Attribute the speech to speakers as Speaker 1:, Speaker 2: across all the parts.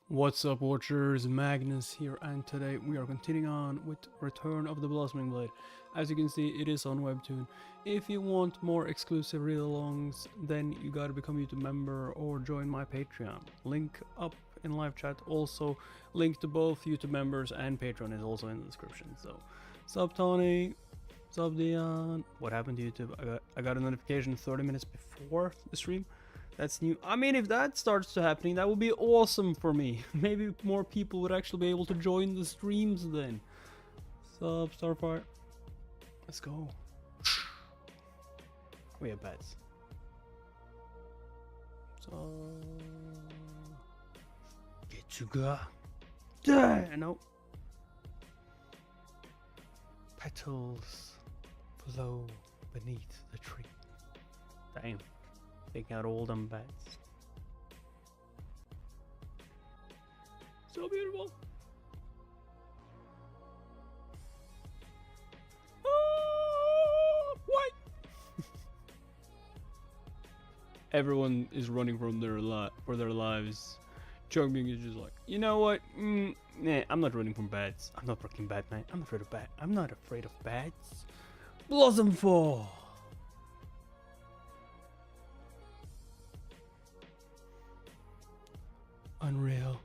Speaker 1: What's up, watchers? Magnus here, and today we are continuing on with Return of the Blossoming Blade. As you can see, it is on webtoon. If you want more exclusive read-alongs, then you gotta become a YouTube member or join my Patreon. Link up in live chat. Also, link to both YouTube members and Patreon is also in the description. So, sub Tony, sub Dion. What happened to YouTube? I got a notification 30 minutes before the stream. That's new. I mean, if that starts to happening, that would be awesome for me. Maybe more people would actually be able to join the streams then. Sup, Starfire. Let's go. We have bets. So... Get to go. No. Petals blow beneath the tree. Damn. Taking out all them bats. So beautiful. Oh, what? Everyone is running from for their lives. Chungbing is just like, you know what? Nah, I'm not running from bats. I'm not fucking Batman. I'm afraid of bat. I'm not afraid of bats. Blossom Fall. Unreal.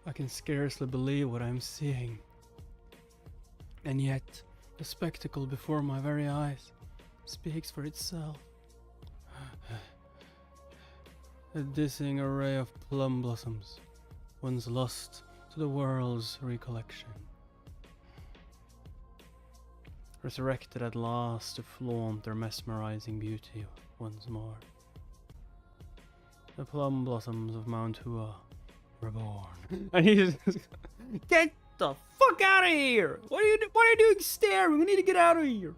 Speaker 1: I can scarcely believe what I'm seeing. And yet, the spectacle before my very eyes speaks for itself. A dizzying array of plum blossoms, once lost to the world's recollection. Resurrected at last to flaunt their mesmerizing beauty once more. The plum blossoms of Mount Hua reborn. And he's get the fuck out of here! What are you doing staring? We need to get out of here.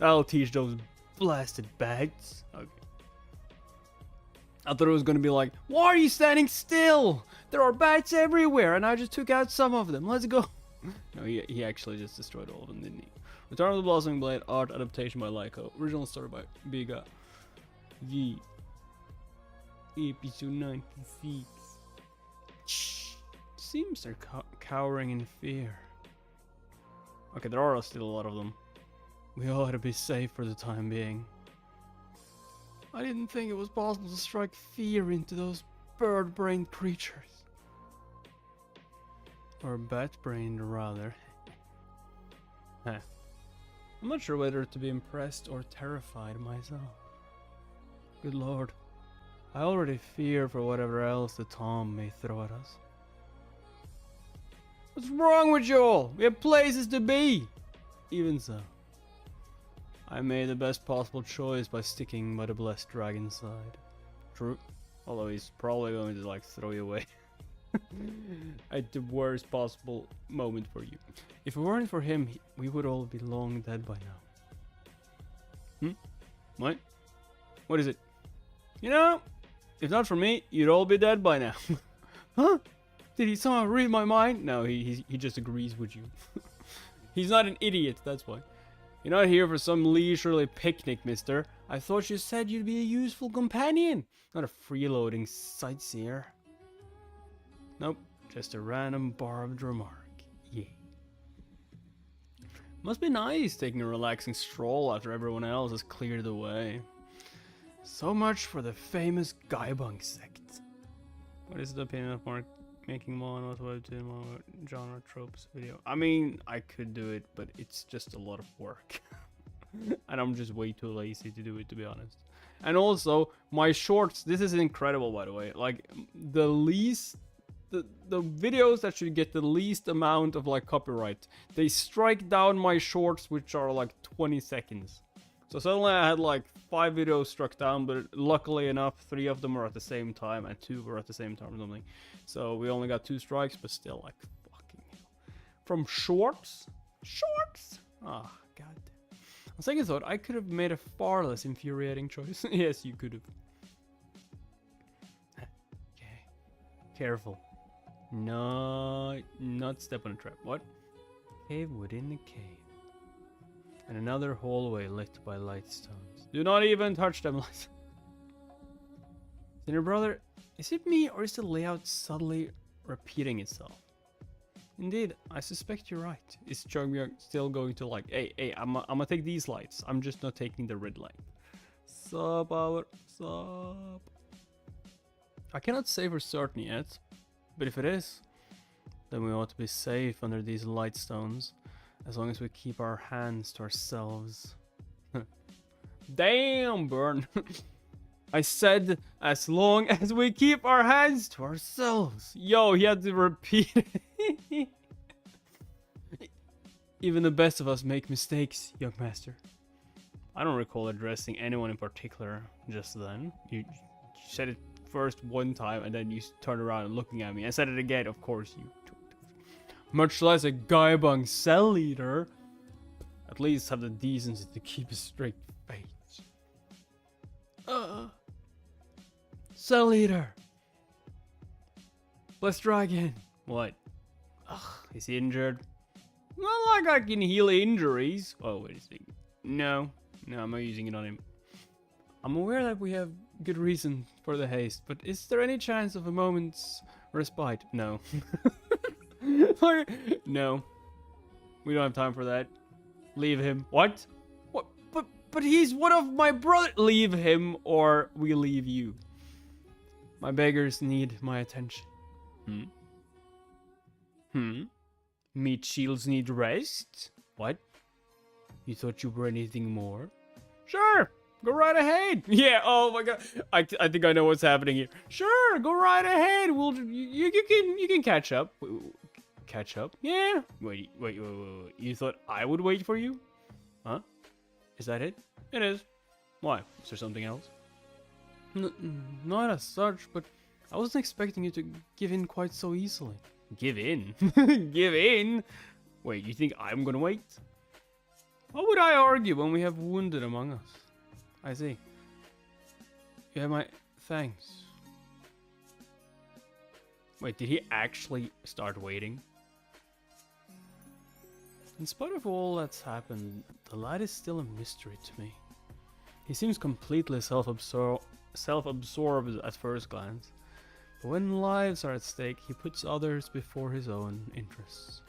Speaker 1: I'll teach those blasted bats. Okay. I thought it was gonna be like, why are you standing still? There are bats everywhere, and I just took out some of them. Let's go. No, he actually just destroyed all of them, didn't he? Return of the Blossoming Blade, art adaptation by Lyco. Original story by Biga. V. Episode 96. Seems they're cowering in fear. Okay, there are still a lot of them. We ought to be safe for the time being. I didn't think it was possible to strike fear into those bird-brained creatures. Or bat-brained, rather. Huh. I'm not sure whether to be impressed or terrified myself. Good lord. I already fear for whatever else the Tom may throw at us. What's wrong with you all? We have places to be! Even so, I made the best possible choice by sticking by the blessed dragon's side. True. Although he's probably going to like throw you away. At the worst possible moment for you. If it weren't for him, we would all be long dead by now. What? What is it? You know, if not for me, you'd all be dead by now. Huh? Did he somehow read my mind? No, he just agrees with you. He's not an idiot, that's why. You're not here for some leisurely picnic, mister. I thought you said you'd be a useful companion, not a freeloading sightseer. Nope, just a random barbed remark. Yeah. Must be nice taking a relaxing stroll after everyone else has cleared the way. So much for the famous Gaibang sect. What is the opinion of Mark making mono webtoon genre tropes video? I mean, I could do it, but it's just a lot of work. And I'm just way too lazy to do it, to be honest. And also, my shorts, this is incredible, by the way. Like, the videos that should get the least amount of like copyright, they strike down my shorts, which are like 20 seconds. So suddenly I had like 5 videos struck down, but luckily enough, 3 of them were at the same time and 2 were at the same time or something. So we only got 2 strikes, but still, like, fucking hell. From shorts? Shorts? Ah, oh, god. On second thought, I could have made a far less infuriating choice. Yes, you could have. Okay. Careful. No, not step on a trap. What? Cave within the cave. And another hallway lit by light stones. Do not even touch them. Then your brother, is it me or is the layout subtly repeating itself? Indeed, I suspect you're right. Is Chongmyung still going to like, hey, I'm gonna take these lights. I'm just not taking the red light. Sup, our sup. I cannot say for certain yet, but if it is, then we ought to be safe under these light stones, as long as we keep our hands to ourselves. Damn, Burn. I said, as long as we keep our hands to ourselves. Yo, he had to repeat it. Even the best of us make mistakes, young master. I don't recall addressing anyone in particular just then. You said it first one time and then you turned around and looking at me. I said it again, of course you. Much less a guybang cell leader. At least have the decency to keep a straight face. Cell leader. Let's try again. What? Ugh, is he injured? Not like I can heal injuries. Oh, wait a second. No, I'm not using it on him. I'm aware that we have good reason for the haste, but is there any chance of a moment's respite? No. No. We don't have time for that. Leave him. What? What? But he's one of my brothers. Leave him or we leave you. My beggars need my attention. Meat shields need rest? What? You thought you were anything more? Sure, go right ahead. Yeah, oh my god. I think I know what's happening here. Sure, go right ahead. You can catch up. Catch up? Yeah. Wait. You thought I would wait for you? Huh? Is that it? It is. Why? Is there something else? Not as such, but I wasn't expecting you to give in quite so easily. Give in? Give in? Wait, you think I'm gonna wait? What would I argue when we have wounded among us? I see. You have my thanks. Wait, did he actually start waiting? In spite of all that's happened, the lad is still a mystery to me. He seems completely self-absorbed at first glance. But when lives are at stake, he puts others before his own interests.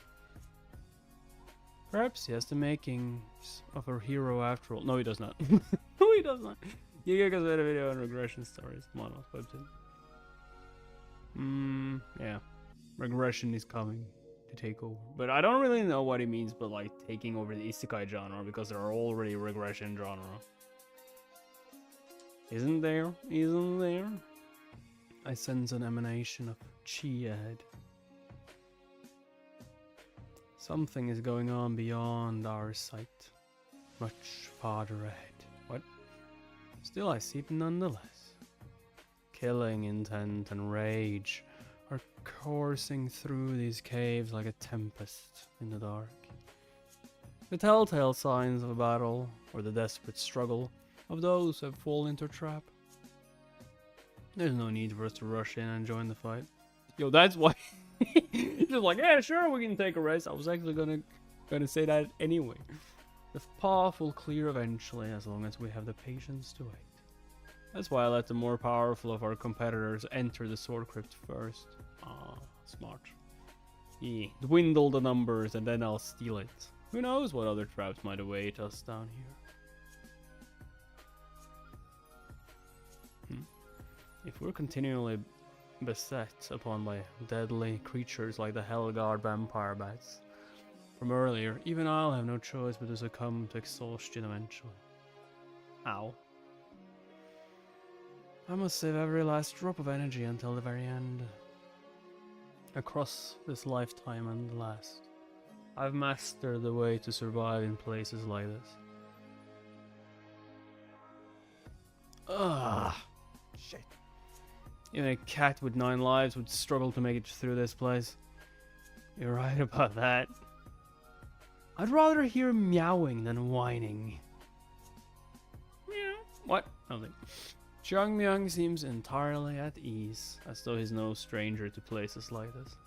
Speaker 1: Perhaps he has the makings of a hero after all. No, he does not. No, he does not. You guys made a video on regression stories. Magnus, webtoon. Yeah. Regression is coming to take over. But I don't really know what he means by like taking over the isekai genre, because there are already regression genre. Isn't there? Isn't there? I sense an emanation of chi ahead. Something is going on beyond our sight. Much farther ahead. What? Still I see it nonetheless. Killing intent and rage are coursing through these caves like a tempest in the dark. The telltale signs of a battle, or the desperate struggle of those who have fallen into a trap. There's no need for us to rush in and join the fight. Yo, that's why he's just like, yeah, sure, we can take a rest. I was actually gonna say that anyway. The path will clear eventually, as long as we have the patience to wait. That's why I let the more powerful of our competitors enter the sword crypt first. Ah, smart. Yeah, dwindle the numbers and then I'll steal it. Who knows what other traps might await us down here. If we're continually beset upon by deadly creatures like the Hellguard vampire bats from earlier, even I'll have no choice but to succumb to exhaustion eventually. Ow. I must save every last drop of energy until the very end. Across this lifetime and the last, I've mastered the way to survive in places like this. Ugh. Shit. Even a cat with 9 lives would struggle to make it through this place. You're right about that. I'd rather hear meowing than whining. Meow. What? Nothing. Chongmyung seems entirely at ease, as though he's no stranger to places like this.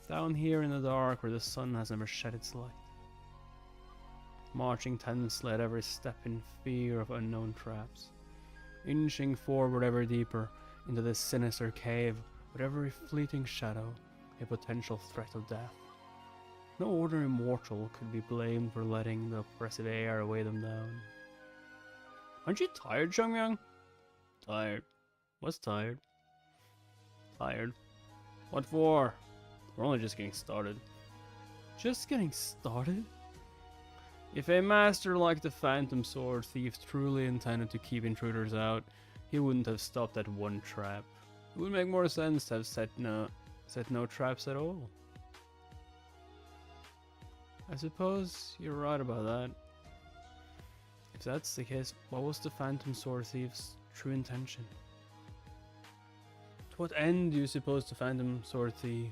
Speaker 1: Down here in the dark where the sun has never shed its light. Marching tensely at every step in fear of unknown traps. Inching forward ever deeper, into this sinister cave with every fleeting shadow a potential threat of death. No ordinary mortal could be blamed for letting the oppressive air weigh them down. Aren't you tired, Chongyang? Tired. What's tired? Tired. What for? We're only just getting started. Just getting started? If a master like the Phantom Sword Thief truly intended to keep intruders out, he wouldn't have stopped at one trap. It would make more sense to have set no traps at all. I suppose you're right about that. If that's the case, what was the Phantom Sword Thief's true intention? To what end do you suppose the Phantom Sword Thief,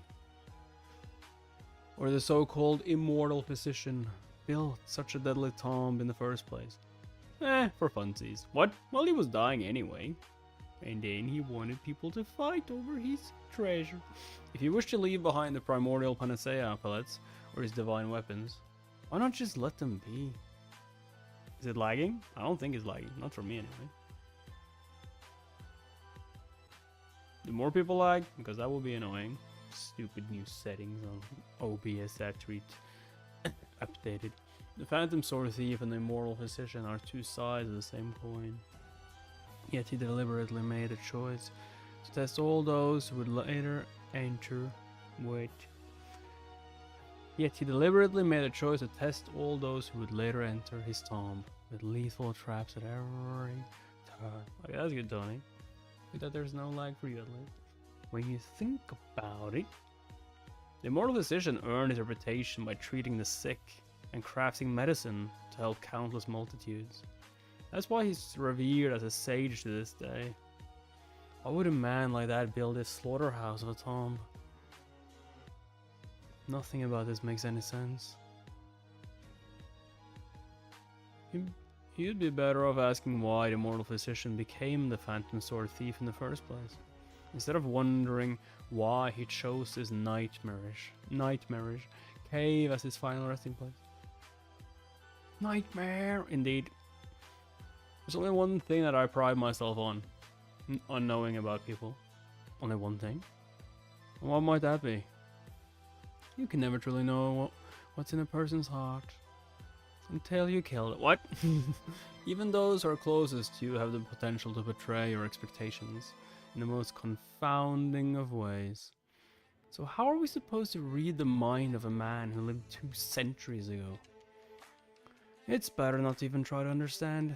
Speaker 1: or the so-called immortal physician, built such a deadly tomb in the first place? For funsies. What? Well, he was dying anyway. And then he wanted people to fight over his treasure. If you wish to leave behind the primordial panacea pellets, or his divine weapons, why not just let them be? Is it lagging? I don't think it's lagging. Not for me anyway. Do more people lag? Because that will be annoying. Stupid new settings on OBS that tweet updated. The Phantom Sword Thief and the Immortal Physician are two sides of the same coin. Yet he deliberately made a choice to test all those who would later enter. Yet he deliberately made a choice to test all those who would later enter his tomb with lethal traps at every turn. Okay, that's good, Tony. Good that there's no lag for you at least. When you think about it, the Immortal Physician earned his reputation by treating the sick and crafting medicine to help countless multitudes. That's why he's revered as a sage to this day. Why would a man like that build a slaughterhouse of a tomb? Nothing about this makes any sense. You'd be better off asking why the Immortal Physician became the Phantom Sword Thief in the first place, instead of wondering why he chose this nightmarish cave as his final resting place. Nightmare, indeed. There's only one thing that I pride myself on knowing about people. Only one thing. And what might that be? You can never truly know what's in a person's heart until you kill it. What? Even those who are closest to you have the potential to betray your expectations in the most confounding of ways. So how are we supposed to read the mind of a man who lived 2 centuries ago? It's better not to even try to understand.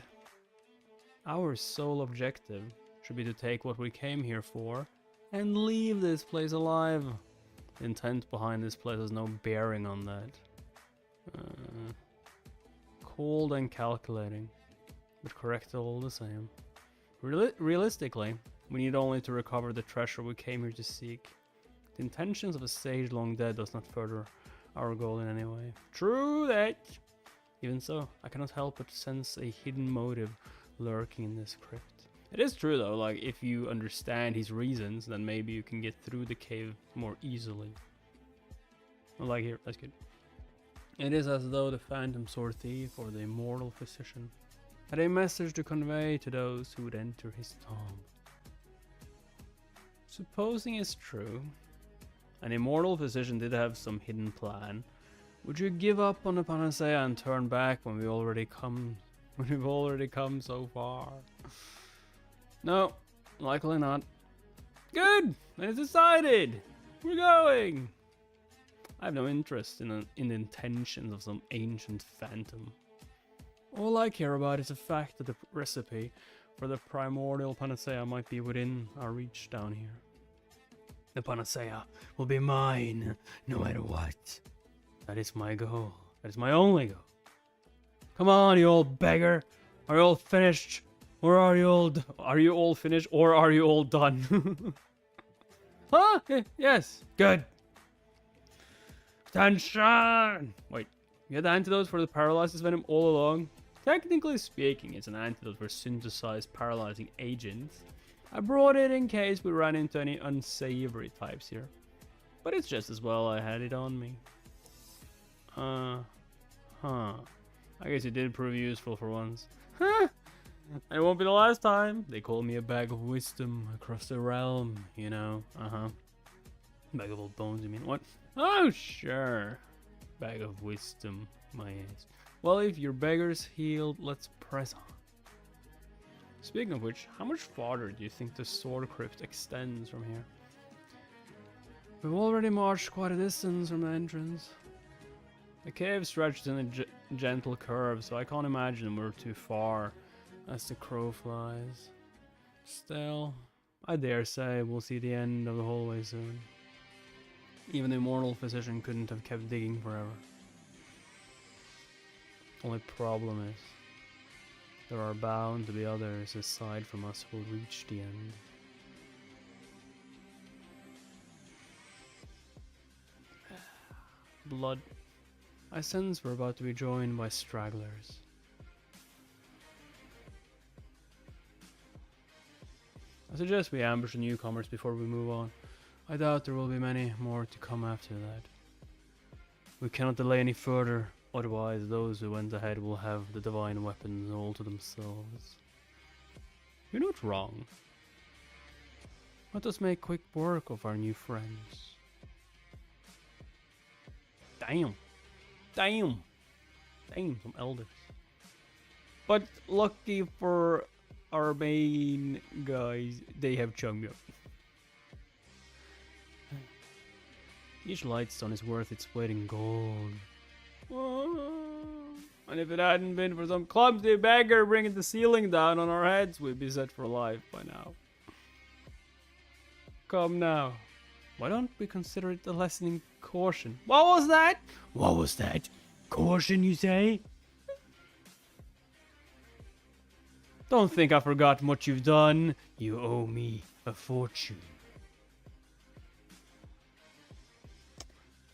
Speaker 1: Our sole objective should be to take what we came here for and leave this place alive. The intent behind this place has no bearing on that. Cold and calculating, but correct all the same. Realistically, we need only to recover the treasure we came here to seek. The intentions of a sage long dead does not further our goal in any way. True that! Even so, I cannot help but sense a hidden motive lurking in this crypt. It is true though, like if you understand his reasons, then maybe you can get through the cave more easily. Like here, that's good. It is as though the Phantom Sword Thief or the Immortal Physician had a message to convey to those who would enter his tomb. Supposing it's true, an Immortal Physician did have some hidden plan, would you give up on the panacea and turn back when we've already come so far? No, likely not. Good! It's decided! We're going! I have no interest in the intentions of some ancient phantom. All I care about is the fact that the recipe for the primordial panacea might be within our reach down here. The panacea will be mine, no matter what. That is my goal. That is my only goal. Come on, you old beggar! Are you all finished? Or are you all finished? Or are you all done? Huh? Yes. Good. Attention! Wait, you had the antidote for the paralysis venom all along? Technically speaking, it's an antidote for synthesized paralyzing agents. I brought it in case we ran into any unsavory types here. But it's just as well I had it on me. I guess it did prove useful for once. Huh? And it won't be the last time. They call me a bag of wisdom across the realm, you know? Bag of old bones, you mean? What? Oh, sure. Bag of wisdom, my ass. Well, if your beggar's healed, let's press on. Speaking of which, how much farther do you think the sword crypt extends from here? We've already marched quite a distance from the entrance. The cave stretches in a gentle curve, so I can't imagine we're too far as the crow flies. Still, I dare say we'll see the end of the hallway soon. Even the immortal physician couldn't have kept digging forever. Only problem is, there are bound to be others aside from us who will reach the end. Blood. I sense we're about to be joined by stragglers. I suggest we ambush the newcomers before we move on. I doubt there will be many more to come after that. We cannot delay any further, otherwise those who went ahead will have the divine weapons all to themselves. You're not wrong. Let us make quick work of our new friends. Damn. Damn. Damn, some elders. But lucky for our main guys, they have Chungyung. Each lightstone is worth its weight in gold. And if it hadn't been for some clumsy beggar bringing the ceiling down on our heads, we'd be set for life by now. Come now. Why don't we consider it a lesson in caution? What was that? What was that? Caution, you say? Don't think I forgot what you've done. You owe me a fortune.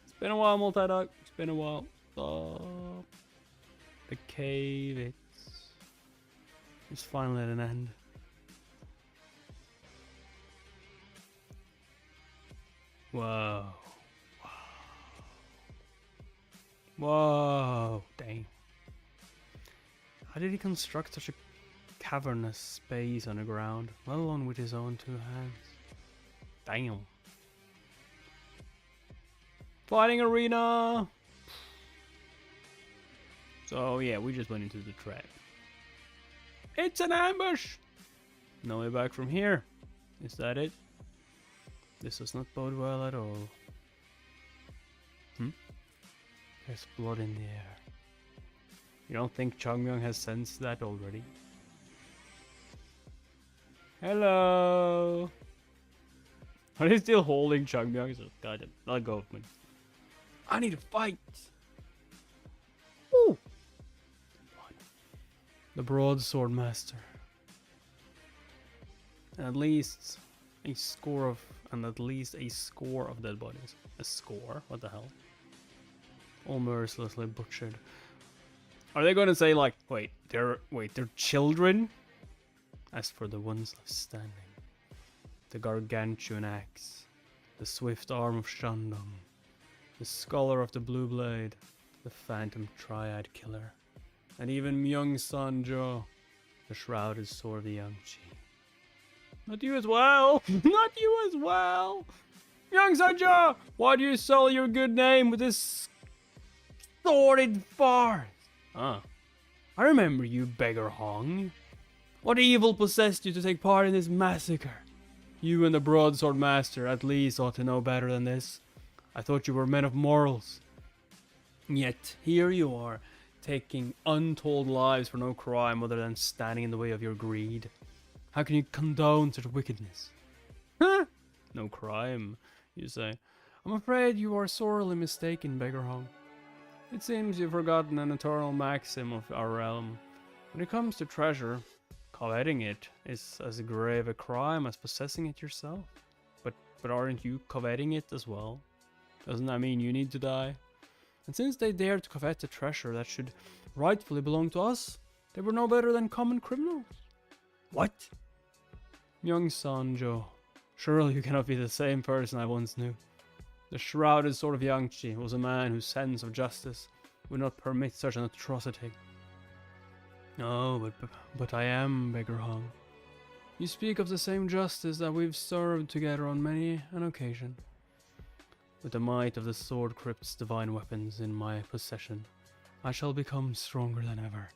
Speaker 1: It's been a while, multi-dog. It's been a while. Stop. The cave, it's finally at an end. Whoa. Whoa. Dang. How did he construct such a cavernous space on the ground, let alone with his own two hands? Damn. Fighting arena! So yeah, we just went into the trap. It's an ambush! No way back from here. Is that it? This does not bode well at all. There's blood in the air. You don't think Chungyung has sensed that already? Hello! Are they still holding Chungyung? God, let go of me. I need to fight! Ooh! The broadsword master. And at least a score of dead bodies. A score? What the hell? All mercilessly butchered. Are they gonna say like, they're children? As for the ones left standing, the gargantuan axe, the swift arm of Shandong, the scholar of the blue blade, the phantom triad killer, and even Myung Sanjo, the shrouded sword of the Yangchi. Not you as well! Not you as well! Myung Sanjo! Why do you sully your good name with this sordid farce? I remember you, beggar Hong. What evil possessed you to take part in this massacre? You and the broadsword master at least ought to know better than this. I thought you were men of morals. Yet, here you are, taking untold lives for no crime other than standing in the way of your greed. How can you condone such wickedness? Huh? No crime, you say. I'm afraid you are sorely mistaken, beggar Hong. It seems you've forgotten an eternal maxim of our realm. When it comes to treasure, coveting it is as grave a crime as possessing it yourself. But aren't you coveting it as well? Doesn't that mean you need to die? And since they dared to covet the treasure that should rightfully belong to us, they were no better than common criminals. What? Young Sanjo, surely you cannot be the same person I once knew. The shrouded sword of Yangchi was a man whose sense of justice would not permit such an atrocity. No, but I am, Beggar Hung. You speak of the same justice that we've served together on many an occasion. With the might of the sword crypt's divine weapons in my possession, I shall become stronger than ever.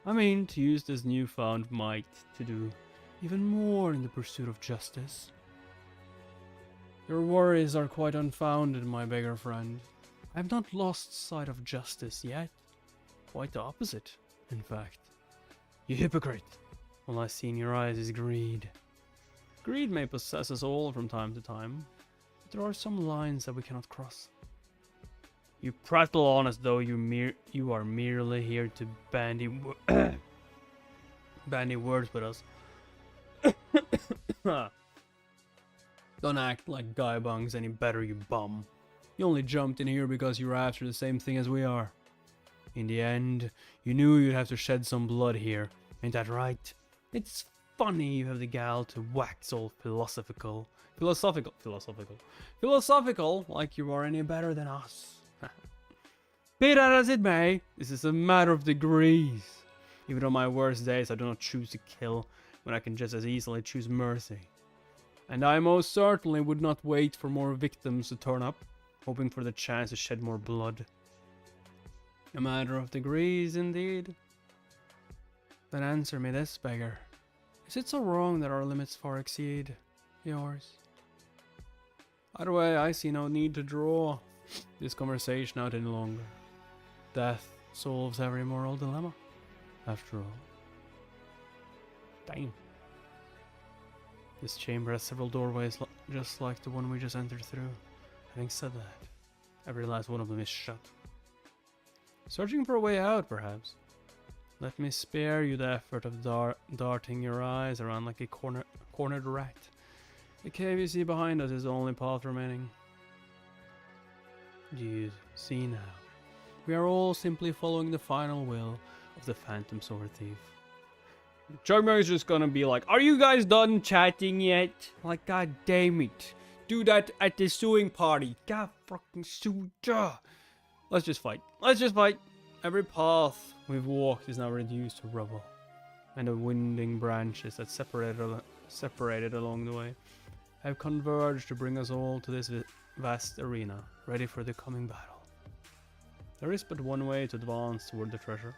Speaker 1: I mean to use this newfound might to do even more in the pursuit of justice. Your worries are quite unfounded, my beggar friend. I have not lost sight of justice yet. Quite the opposite, in fact. You hypocrite! All I see in your eyes is greed. Greed may possess us all from time to time, but there are some lines that we cannot cross. You prattle on as though you are merely here to bandy words with us. Don't act like Gaibang's any better, you bum. You only jumped in here because you're after the same thing as we are. In the end, you knew you'd have to shed some blood here, ain't that right? It's funny you have the gal to wax all philosophical, like you are any better than us. Be that as it may, this is a matter of degrees. Even on my worst days, I do not choose to kill when I can just as easily choose mercy. And I most certainly would not wait for more victims to turn up, hoping for the chance to shed more blood. A matter of degrees, indeed. Then answer me this, beggar. Is it so wrong that our limits far exceed yours? Either way, I see no need to draw this conversation out any longer. Death solves every moral dilemma, after all. Damn. This chamber has several doorways just like the one we just entered through. Having said that, every last one of them is shut. Searching for a way out, perhaps? Let me spare you the effort of darting your eyes around like a cornered rat. The cave you see behind us is the only path remaining. You see now. We are all simply following the final will of the Phantom Sword Thief. Chugmer is just gonna be like, are you guys done chatting yet? Like, god damn it. Do that at the suing party. God fucking sue. Let's just fight. Let's just fight. Every path we've walked is now reduced to rubble. And the winding branches that separated along the way have converged to bring us all to this vast arena, ready for the coming battle. There is but one way to advance toward the treasure.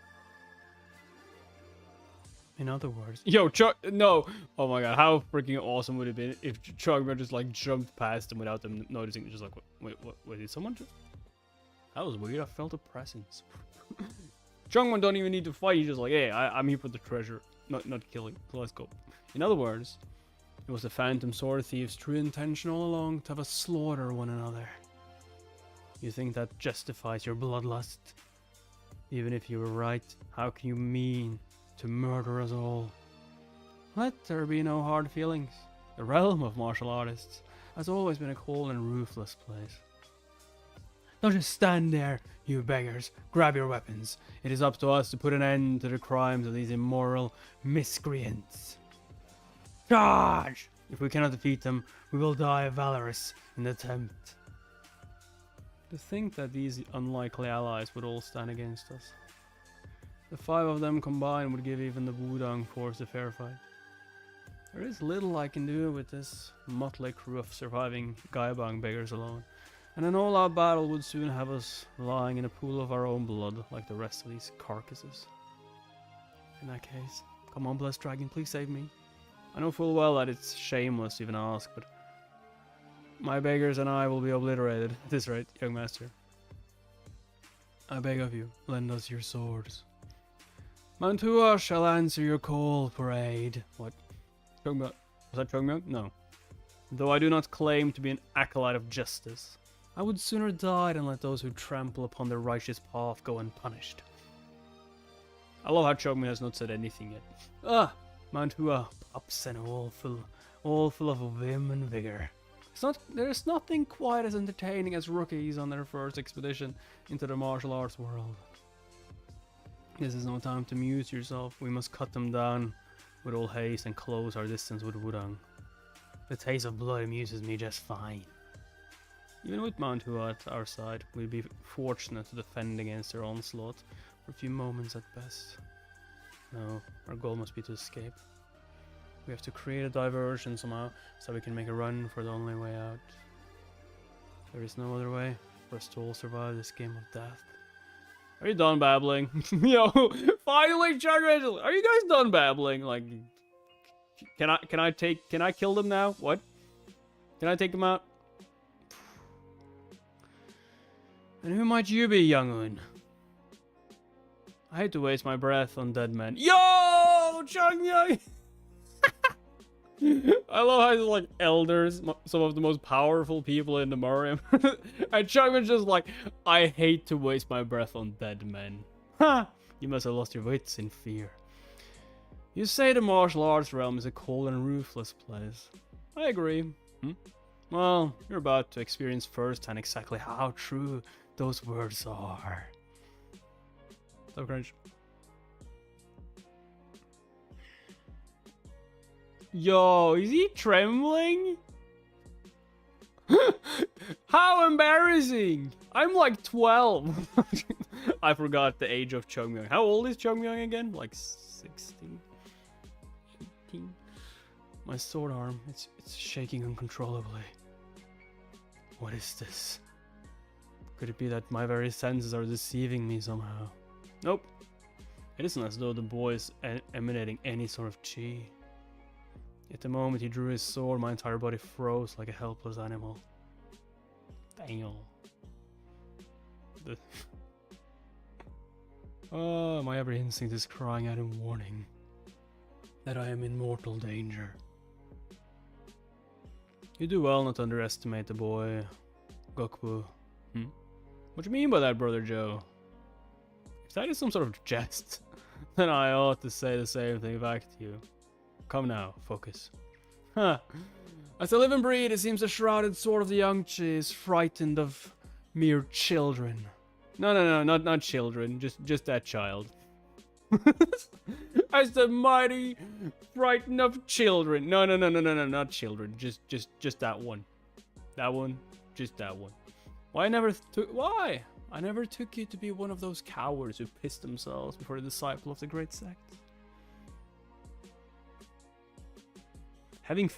Speaker 1: In other words, yo, no! Oh my god, how freaking awesome would it be if Chugmer just like jumped past them without them noticing? Just like, wait, did someone just... That was weird, I felt a presence. Chugman don't even need to fight, he's just like, hey, I'm here for the treasure, not killing, so let's go. In other words, it was the Phantom Sword Thief's true intention all along to have us slaughter one another. You think that justifies your bloodlust? Even if you were right, how can you mean to murder us all? Let there be no hard feelings. The realm of martial artists has always been a cold and ruthless place. Don't just stand there, you beggars. Grab your weapons. It is up to us to put an end to the crimes of these immoral miscreants. Charge! If we cannot defeat them, we will die valorous in the attempt. To think that these unlikely allies would all stand against us. The 5 of them combined would give even the Wudang force a fair fight. There is little I can do with this motley crew of surviving Gaibang beggars alone, and an all-out battle would soon have us lying in a pool of our own blood like the rest of these carcasses. In that case, come on, blessed dragon, please save me. I know full well that it's shameless to even ask, but my beggars and I will be obliterated at this rate, young master. I beg of you, lend us your swords. Mantua shall answer your call for aid. What? Was that Chogmyung? No. Though I do not claim to be an acolyte of justice, I would sooner die than let those who trample upon the righteous path go unpunished. I love how Chogmyung has not said anything yet. Ah! Mantua, pups and all full of vim and vigor. There's nothing quite as entertaining as rookies on their first expedition into the martial arts world. This is no time to amuse yourself. We must cut them down with all haste and close our distance with Wudang. The taste of blood amuses me just fine. Even with Mantua at our side, we'd be fortunate to defend against their onslaught for a few moments at best. No, our goal must be to escape. We have to create a diversion somehow, so we can make a run for the only way out. There is no other way for us to all survive this game of death. Are you done babbling? Yo, finally, Chugmang! Are you guys done babbling? Like, can I kill them now? What? Can I take them out? And who might you be, young'un? I hate to waste my breath on dead men. Yo, Chugmang! I love how he's like elders, some of the most powerful people in the Morium. And Chugman's just like, I hate to waste my breath on dead men. Ha! You must have lost your wits in fear. You say the martial arts realm is a cold and ruthless place. I agree. Well, you're about to experience firsthand exactly how true those words are. So cringe. Yo, is he trembling? How embarrassing! I'm like 12. I forgot the age of Chugmang. How old is Chugmang again? Like 16? 18? My sword arm, it's shaking uncontrollably. What is this? Could it be that my very senses are deceiving me somehow? Nope. It isn't as though the boy is emanating any sort of chi. At the moment he drew his sword, my entire body froze like a helpless animal. Damn. Oh, my every instinct is crying out in warning that I am in mortal danger. You do well not to underestimate the boy, Gokbu. What do you mean by that, Brother Joe? If that is some sort of jest, then I ought to say the same thing back to you. Come now, focus. Huh. As I live and breathe, it seems the shrouded sword of the young chi is frightened of mere children. No, not children, just that child. As the mighty frightened of children. No, not children. Just that one. That one, just that one. Why? I never took you to be one of those cowards who pissed themselves before the disciple of the great sect. Having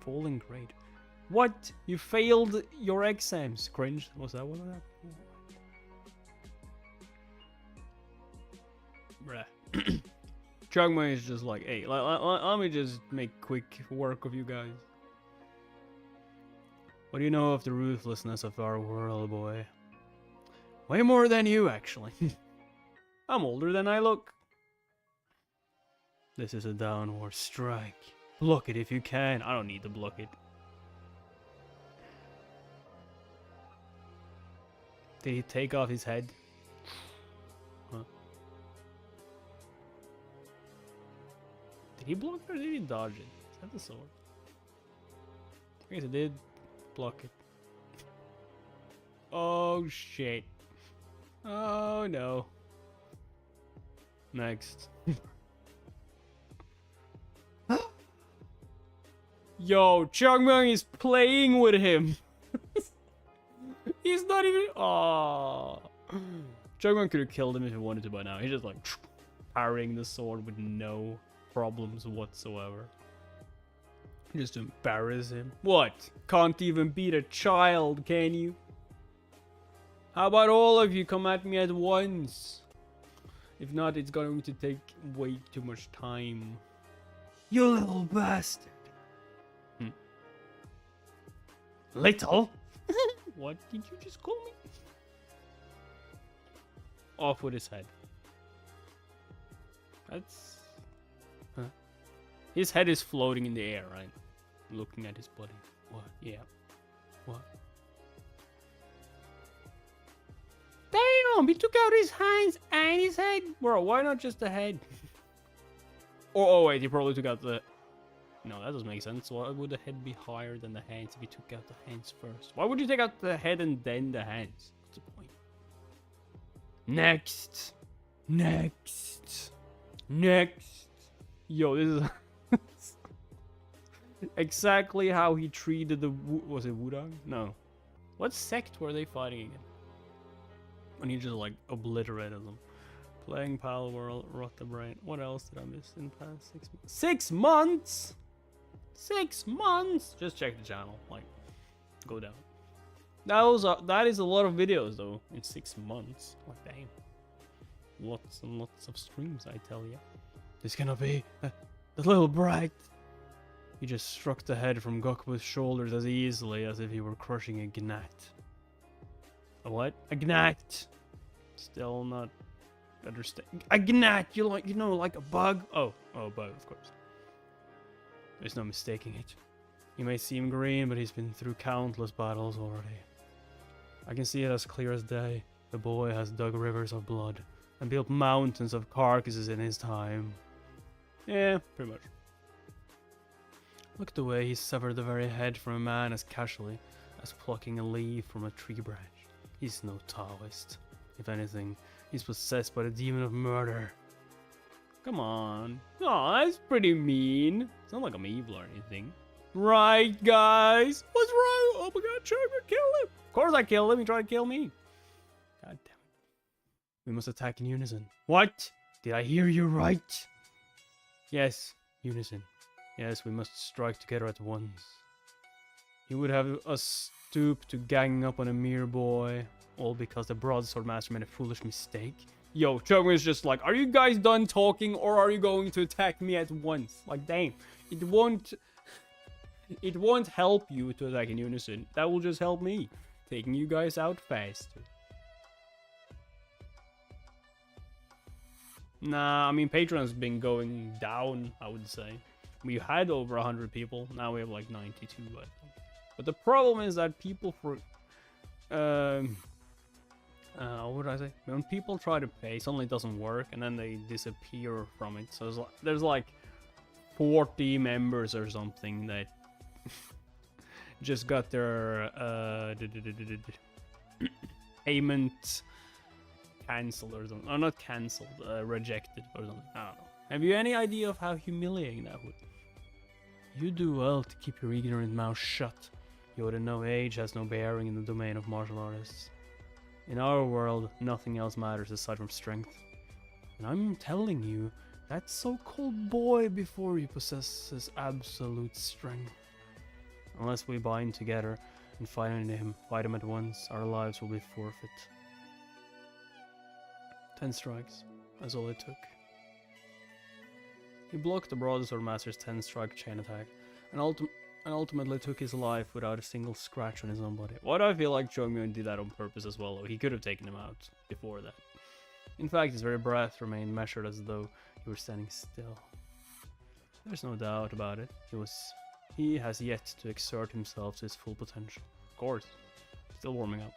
Speaker 1: fallen grade. What? You failed your exams. Cringe. Was that one of that? Bruh. Chugmang is just like, hey, let me just make quick work of you guys. What do you know of the ruthlessness of our world, boy? Way more than you, actually. I'm older than I look. This is a downward strike. Block it if you can. I don't need to block it. Did he take off his head? Huh. Did he block it or did he dodge it? Is that the sword? I guess it did block it. Oh shit. Oh no. Next. Yo, Chugmang is playing with him. He's not even. Oh, Chugmang could have killed him if he wanted to by now. He's just like parrying the sword with no problems whatsoever. Just to embarrass him. What? Can't even beat a child, can you? How about all of you come at me at once? If not, it's going to take way too much time. You little bastard. Little? What did you just call me? Off with his head. That's... Huh? His head is floating in the air, right? Looking at his body. What? Yeah. What? Damn! He took out his hands and his head! Bro, why not just the head? Oh wait, he probably took out the... No, that doesn't make sense. Why would the head be higher than the hands if you took out the hands first? Why would you take out the head and then the hands? What's the point? Next. Yo, this is exactly how he treated the... Was it Wudang? No. What sect were they fighting again? And he just like obliterated them. Playing Pal World, Rot the Brain. What else did I miss in the past 6 months? 6 months? 6 months? Just check the channel. Like, go down. That is a lot of videos though in 6 months. Like, damn. Lots and lots of streams, I tell ya. This cannot be. The little brat. He just struck the head from Goku's shoulders as easily as if he were crushing a gnat. A what? A gnat. Still not understand. A gnat. You know, like a bug. Oh, bug, of course. There's no mistaking it. He may seem green, but he's been through countless battles already. I can see it as clear as day. The boy has dug rivers of blood and built mountains of carcasses in his time. Yeah, pretty much. Look at the way he severed the very head from a man as casually as plucking a leaf from a tree branch. He's no Taoist. If anything, he's possessed by the demon of murder. Come on. Aw, that's pretty mean. It's not like I'm evil or anything. Right, guys? What's wrong? Oh my god, Sugar, kill him. Of course I killed him. He tried to kill me. God damn it. We must attack in unison. What? Did I hear you right? Yes, unison. Yes, we must strike together at once. You would have us stoop to ganging up on a mere boy, all because the broadsword master made a foolish mistake. Yo, Chugman's just like, are you guys done talking or are you going to attack me at once? Like, damn, it won't help you to attack in unison. That will just help me, taking you guys out faster. Nah, I mean, Patreon's been going down, I would say. We had over 100 people, now we have like 92, I think. But the problem is that people what would I say? When people try to pay, suddenly it doesn't work, and then they disappear from it. So there's like 40 members or something that just got their payment cancelled or something. Or not cancelled, rejected or something. I don't know. Have you any idea of how humiliating that would be? You do well to keep your ignorant mouth shut. You ought to know age has no bearing in the domain of martial artists. In our world, nothing else matters aside from strength. And I'm telling you, that so-called boy before you possesses absolute strength. Unless we bind together and fight him at once, our lives will be forfeit. 10 strikes, that's all it took. He blocked the broadsword master's 10-strike chain attack, and ultimately took his life without a single scratch on his own body. Why do I feel like Jongmyeon did that on purpose as well, though? He could have taken him out before that. In fact, his very breath remained measured as though he were standing still. There's no doubt about it. He has yet to exert himself to his full potential. Of course, still warming up.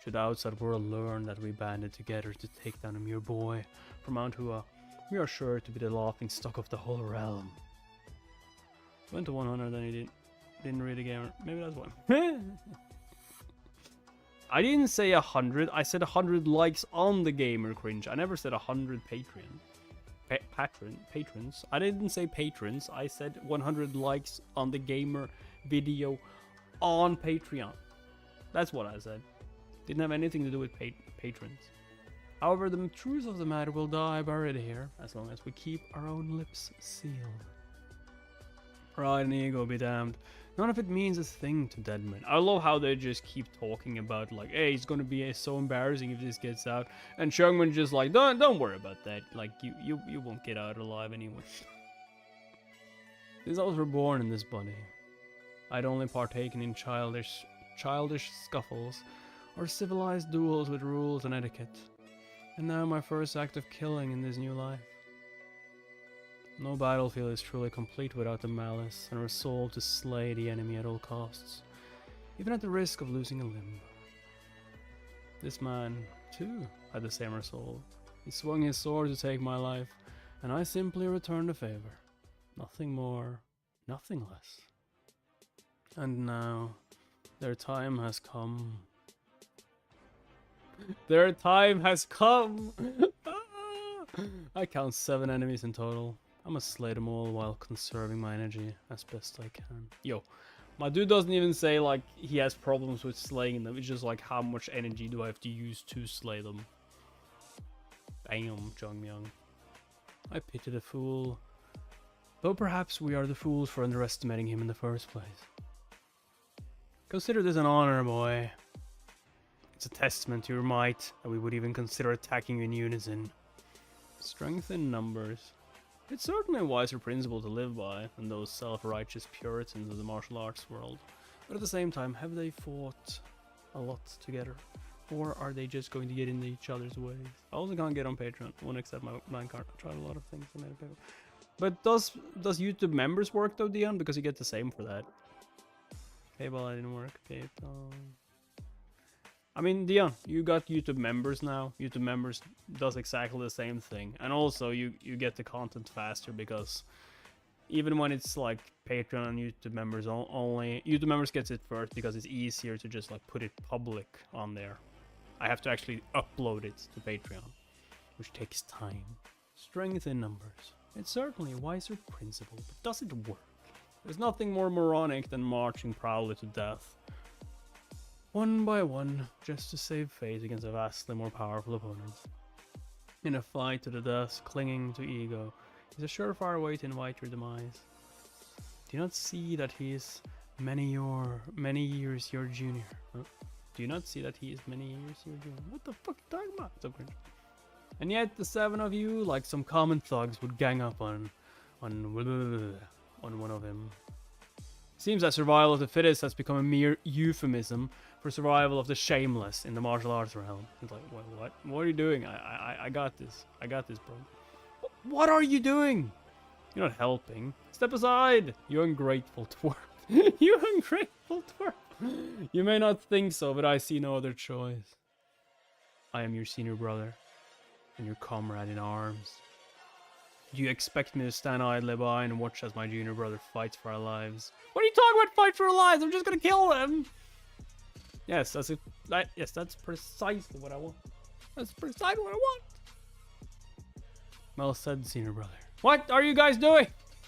Speaker 1: Should the outside world learn that we banded together to take down a mere boy from Mount Hua, we are sure to be the laughing stock of the whole realm. Went to 100, then he didn't read the gamer. Maybe that's why. I didn't say 100. I said 100 likes on the gamer cringe. I never said 100 patrons. I didn't say patrons. I said 100 likes on the gamer video on Patreon. That's what I said. Didn't have anything to do with patrons. However, the truth of the matter will die buried here, as long as we keep our own lips sealed. Pride and ego be damned. None of it means a thing to dead men. I love how they just keep talking about, like, hey, it's gonna be so embarrassing if this gets out. And Shungman just like, don't worry about that. Like, you won't get out alive anyway. Since I was reborn in this body, I'd only partaken in childish scuffles or civilized duels with rules and etiquette. And now my first act of killing in this new life. No battlefield is truly complete without the malice and resolve to slay the enemy at all costs, even at the risk of losing a limb. This man, too, had the same resolve. He swung his sword to take my life, and I simply returned the favor. Nothing more, nothing less. And now, their time has come. Their time has come! I count 7 enemies in total. I must slay them all while conserving my energy as best I can. Yo, my dude doesn't even say like he has problems with slaying them. It's just like how much energy do I have to use to slay them. Damn, Jongmyung. I pity the fool. Though perhaps we are the fools for underestimating him in the first place. Consider this an honor, boy. It's a testament to your might that we would even consider attacking you in unison. Strength in numbers. It's certainly a wiser principle to live by than those self-righteous puritans of the martial arts world. But at the same time, have they fought a lot together? Or are they just going to get into each other's ways? I also can't get on Patreon. I won't accept my card. I tried a lot of things. I made a paper. But does YouTube members work though, Dion? Because you get the same for that. PayPal didn't work. PayPal. I mean, Dion, you got YouTube members now. YouTube members does exactly the same thing. And also, you get the content faster because even when it's like Patreon and YouTube members only, YouTube members gets it first because it's easier to just like put it public on there. I have to actually upload it to Patreon, which takes time. Strength in numbers. It's certainly a wiser principle, but does it work? There's nothing more moronic than marching proudly to death, one by one, just to save face against a vastly more powerful opponent. In a fight to the death, clinging to ego is a surefire way to invite your demise. Do you not see that he is many years your junior? Huh? Do you not see that he is many years your junior? What the fuck are you talking about? So cringe. And yet the 7 of you, like some common thugs, would gang up on one of him. Seems that survival of the fittest has become a mere euphemism for survival of the shameless in the martial arts realm. It's like, what? What are you doing? I got this. I got this, bro. What are you doing? You're not helping. Step aside, you ungrateful twerp. You ungrateful twerp. You may not think so, but I see no other choice. I am your senior brother and your comrade in arms. Do you expect me to stand idly by and watch as my junior brother fights for our lives? What are you talking about, fight for our lives? I'm just gonna kill them. Yes, that's precisely what I want. That's precisely what I want. Well said, senior brother. What are you guys doing?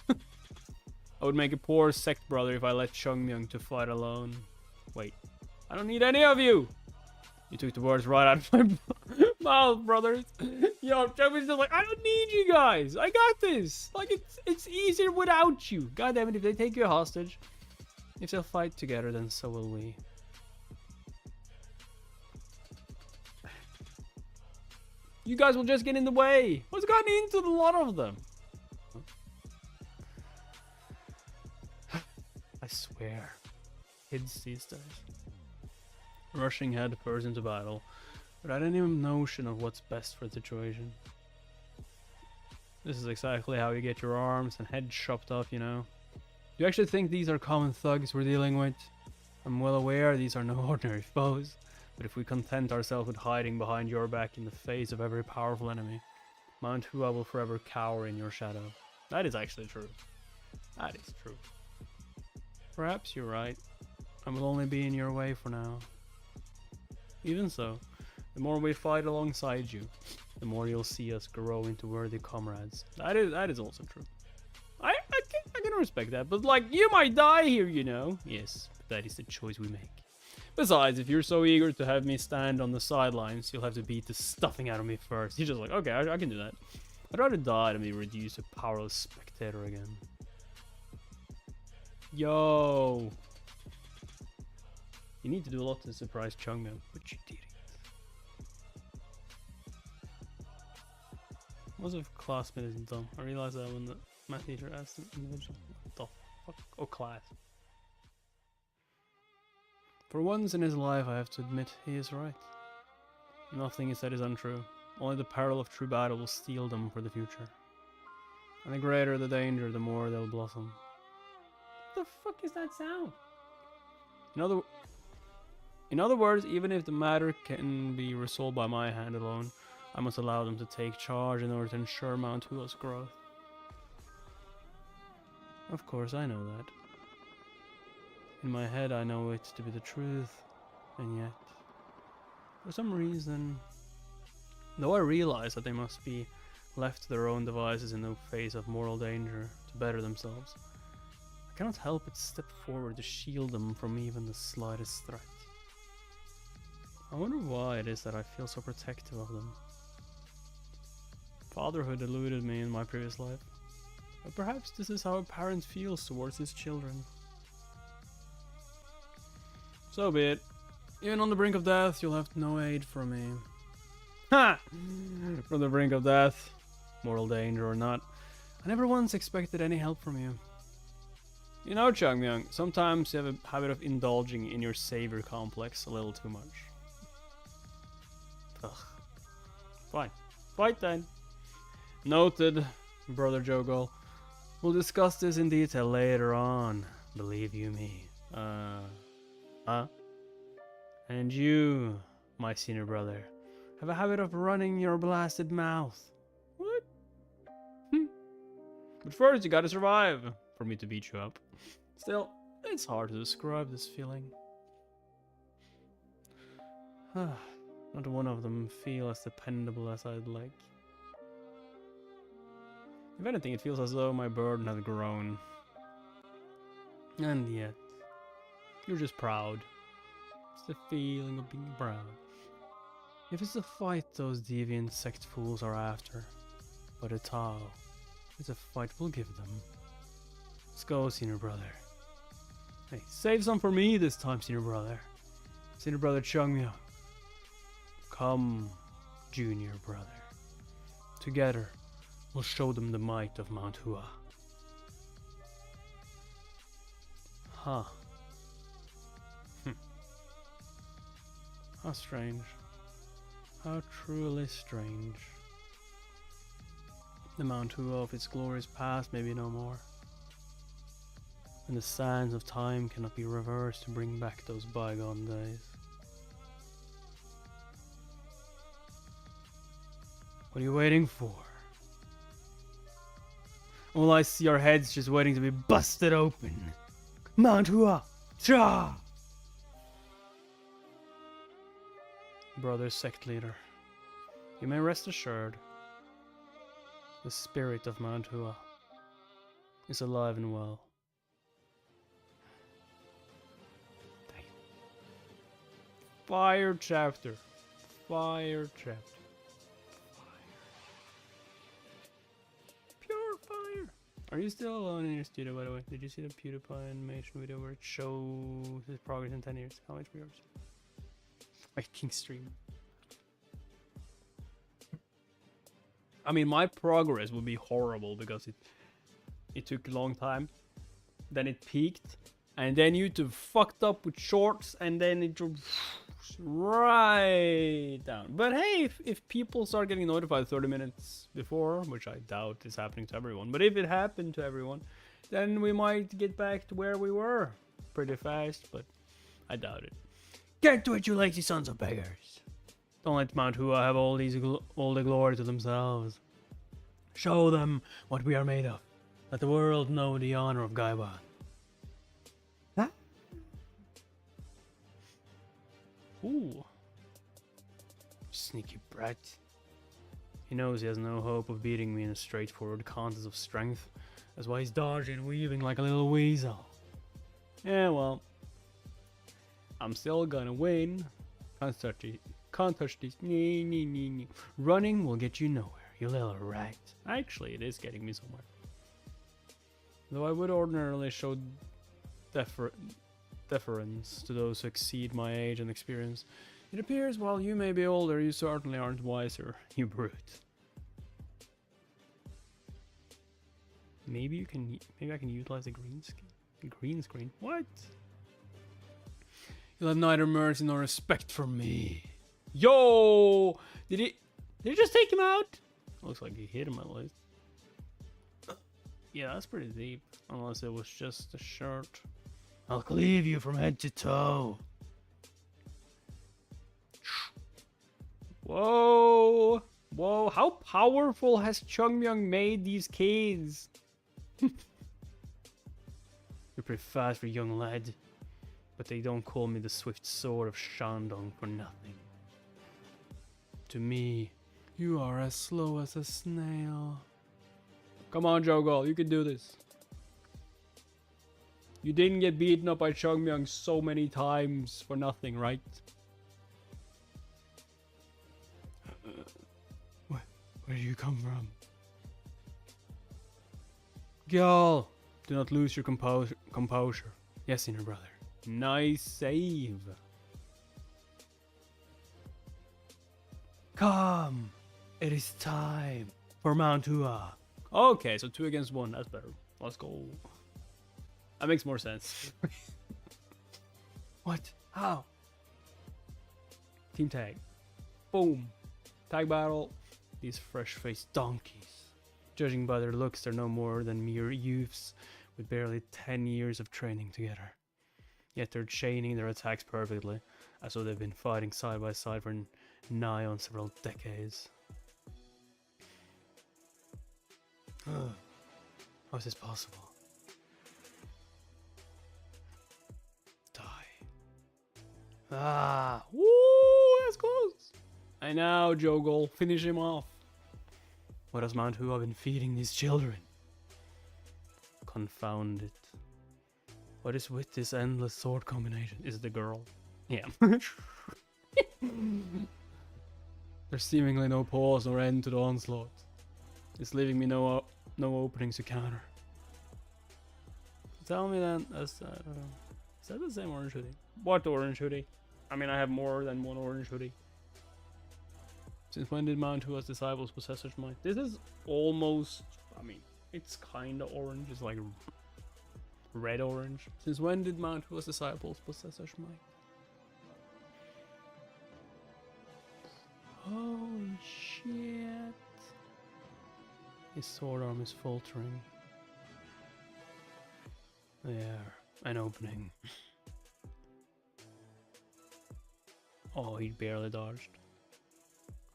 Speaker 1: I would make a poor Sect brother if I let Jongmyung to fight alone. Wait, I don't need any of you. You took the words right out of my mouth, brothers. Yo, Jongmyung's just like, I don't need you guys. I got this. Like, it's easier without you. God damn it, if they take you hostage, if they'll fight together, then so will we. You guys will just get in the way. What's gotten into the lot of them? I swear. Kids these days. Rushing head first into battle without any notion of what's best for the situation. This is exactly how you get your arms and head chopped off, you know. Do you actually think these are common thugs we're dealing with? I'm well aware these are no ordinary foes. But if we content ourselves with hiding behind your back in the face of every powerful enemy, Mount Hua will forever cower in your shadow. That is actually true. That is true. Perhaps you're right. I will only be in your way for now. Even so, the more we fight alongside you, the more you'll see us grow into worthy comrades. That is also true. I can respect that, but like, you might die here, you know. Yes, but that is the choice we make. Besides, if you're so eager to have me stand on the sidelines, you'll have to beat the stuffing out of me first. He's just like, okay, I can do that. I'd rather die than be reduced to powerless spectator again. Yo! You need to do a lot to surprise Jongmyung, but you did it. Most of classmate isn't dumb. I realized that when the math teacher asked an individual, what the fuck? Oh, class. For once in his life, I have to admit he is right. Nothing he said is untrue. Only the peril of true battle will steel them for the future. And the greater the danger, the more they'll blossom. What the fuck is that sound? In other words, even if the matter can be resolved by my hand alone, I must allow them to take charge in order to ensure Mount Hua's growth. Of course, I know that. In my head, I know it to be the truth, and yet, for some reason, though I realize that they must be left to their own devices in the face of mortal danger to better themselves, I cannot help but step forward to shield them from even the slightest threat. I wonder why it is that I feel so protective of them. Fatherhood eluded me in my previous life. But perhaps this is how a parent feels towards his children. So be it. Even on the brink of death, you'll have no aid from me. Ha! From the brink of death, mortal danger or not, I never once expected any help from you. You know, Changmyung, sometimes you have a habit of indulging in your savior complex a little too much. Ugh. Fine. Fight then. Noted, Brother Jogol. We'll discuss this in detail later on, believe you me. Huh? And you, my senior brother, have a habit of running your blasted mouth. What? But first you gotta survive for me to beat you up. Still, it's hard to describe this feeling. Not one of them feel as dependable as I'd like. If anything, it feels as though my burden has grown. And yet, you're just proud. It's the feeling of being proud. If it's the fight those deviant sect fools are after, but a Tao, it's a fight we'll give them. Let's go, senior brother. Hey, save some for me this time, senior brother. Senior brother Changmyung. Come, junior brother. Together, we'll show them the might of Mount Hua. Huh. How strange. How truly strange. The Mount Hua of its glorious past may be no more. And the sands of time cannot be reversed to bring back those bygone days. What are you waiting for? All I see are heads just waiting to be busted open. Mount Hua! Cha! Brother Sect Leader, you may rest assured. The spirit of Mount Hua is alive and well. Fire chapter. Fire chapter. Pure fire. Are you still alone in your studio, by the way? Did you see the PewDiePie animation video where it shows his progress in 10 years? How much viewers? Fighting stream. I mean, my progress would be horrible because it took a long time. Then it peaked, and then YouTube fucked up with shorts, and then it dropped right down. But hey, if people start getting notified 30 minutes before, which I doubt is happening to everyone, but if it happened to everyone, then we might get back to where we were pretty fast, but I doubt it. Get to it, you lazy sons of beggars. Don't let Mount Hua have all the glory to themselves. Show them what we are made of. Let the world know the honor of Gaiban. Huh? Ooh. Sneaky brat. He knows he has no hope of beating me in a straightforward contest of strength. That's why he's dodging and weaving like a little weasel. Yeah, well. I'm still gonna win. Can't touch these. Running will get you nowhere, you little rat. Actually, it is getting me somewhere. Though I would ordinarily show deference to those who exceed my age and experience, it appears while you may be older, you certainly aren't wiser, you brute. Maybe I can utilize the green screen. What? You'll have neither mercy nor respect from me. Yo! Did he just take him out? Looks like he hit him at least. Yeah, that's pretty deep. Unless it was just a shirt. I'll cleave you from head to toe. Whoa! Whoa, how powerful has Changmyung made these kids? You're pretty fast for a young lad. But they don't call me the swift sword of Shandong for nothing. To me, you are as slow as a snail. Come on, Jogol, you can do this. You didn't get beaten up by Changmyung so many times for nothing, right? Where do you come from? Gyal, do not lose your composure. Yes, senior brother. Nice save. Come, it is time for Mount Hua. Okay, so 2 against 1. That's better. Let's go. That makes more sense. What? How? Team tag. Boom. Tag battle. These fresh-faced donkeys. Judging by their looks, they're no more than mere youths with barely 10 years of training together. Yet they're chaining their attacks perfectly, as though they've been fighting side by side for nigh on several decades. How is this possible? Die. Ah! Woo! That's close! I know, Jogol. Finish him off. What has Mount Hua been feeding these children? Confound it. What is with this endless sword combination? Is it the girl? Yeah. There's seemingly no pause or end to the onslaught. It's leaving me no openings to counter. Tell me then, is that the same orange hoodie? What orange hoodie? I mean, I have more than one orange hoodie. Since when did Mount Hua's disciples possess such might? This is almost, I mean, it's kinda orange. It's like red-orange. Since when did Mount Hua's disciples possess such might? Holy shit. His sword arm is faltering. There, an opening. Oh, he barely dodged.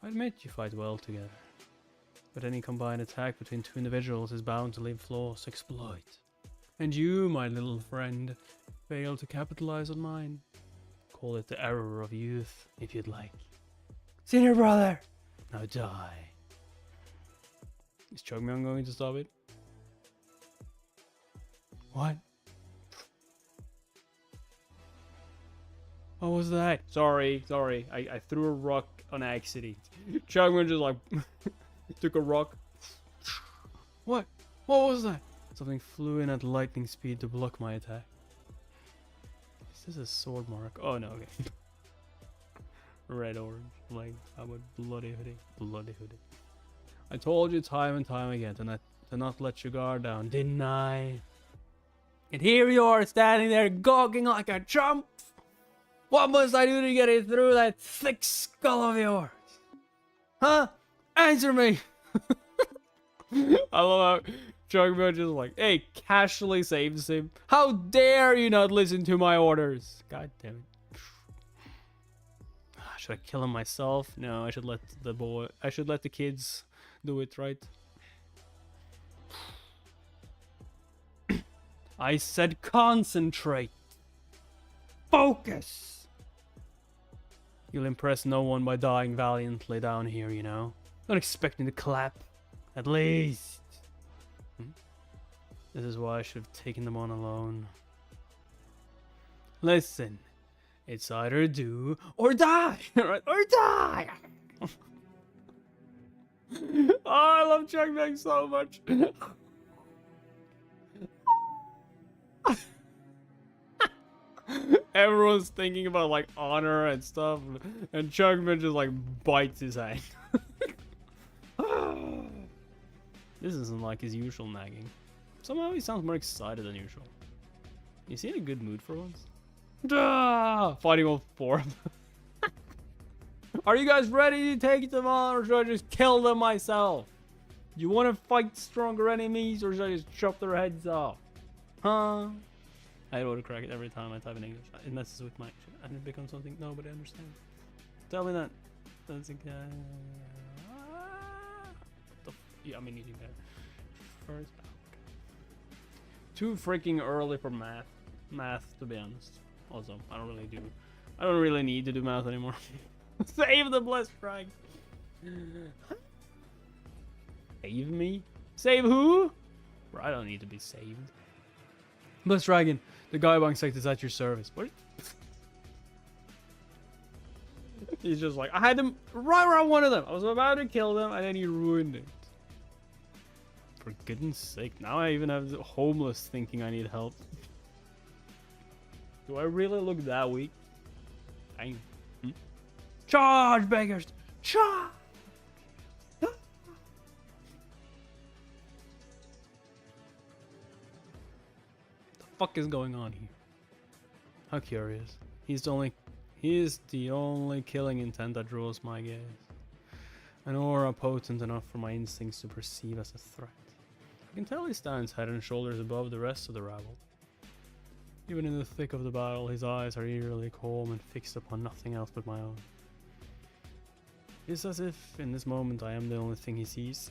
Speaker 1: I admit you fight well together, but any combined attack between 2 individuals is bound to leave flaws to exploit. And you, my little friend, failed to capitalize on mine. Call it the error of youth, if you'd like. Senior brother! Now die. Is Chugmyeon going to stop it? What? What was that? Sorry. I threw a rock on accident. Chugmyeon just like took a rock. What? What was that? Something flew in at lightning speed to block my attack. Is this a sword mark? Oh no, okay. Red orange. Like, how about bloody hoodie? Bloody hoodie. I told you time and time again to not let your guard down, didn't I? And here you are standing there gawking like a chump. What must I do to get it through that thick skull of yours? Huh? Answer me! I love how Chugmyeon just like, hey, casually saves him. How dare you not listen to my orders? God damn it. Should I kill him myself? No, I should let the kids do it, right? I said concentrate. Focus. You'll impress no one by dying valiantly down here, you know. Don't expect me to clap. At least. This is why I should have taken them on alone. Listen. It's either do or die. Right? Or die. Oh, I love Chugmyeon so much. Everyone's thinking about like honor and stuff, and Chugmyeon just like bites his hand. This isn't like his usual nagging. Somehow he sounds more excited than usual. Is he in a good mood for once? Fighting all 4 of them. Are you guys ready to take them on, or should I just kill them myself? You want to fight stronger enemies, or should I just chop their heads off? Huh? I autocorrect it every time I type in English. It messes with my action and it becomes something nobody understands. Tell me that. That's a guy. Yeah, I mean, you better. First. Okay. Too freaking early for math. Math, to be honest. Also, I don't really need to do math anymore. Save the blessed frag. Save me? Save who? Bro, I don't need to be saved. Blessed Dragon, the Gaibang Sect is at your service. What? He's just like, I had them right where I wanted them. I was about to kill them, and then he ruined it. For goodness sake, now I even have the homeless thinking I need help. Do I really look that weak? Dang. Charge, beggars! Charge! The fuck is going on here? How curious. He is the only killing intent that draws my gaze. An aura potent enough for my instincts to perceive as a threat. I can tell he stands head and shoulders above the rest of the rabble. Even in the thick of the battle, his eyes are eerily calm and fixed upon nothing else but my own. It's as if, in this moment, I am the only thing he sees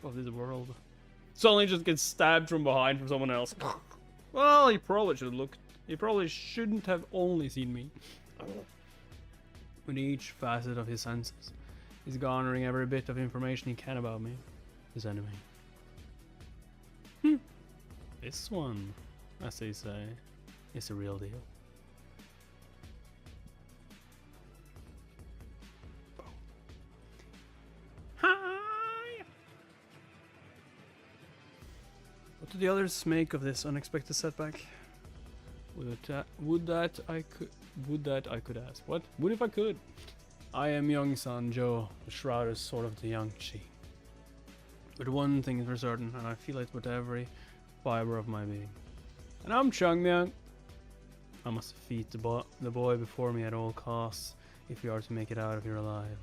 Speaker 1: of this world. Suddenly just gets stabbed from behind from someone else. Well, he probably should have looked. He probably shouldn't have only seen me. With each facet of his senses, he's garnering every bit of information he can about me, his enemy. This one, as they say, is the real deal. Hi! What do the others make of this unexpected setback? Would that I could ask. What? What if I could? I am young son Joe, the shroud is sort of the young chi. But one thing is for certain, and I feel it with every fiber of my being. And I'm Changmyang. I must defeat the boy before me at all costs, if we are to make it out of here alive.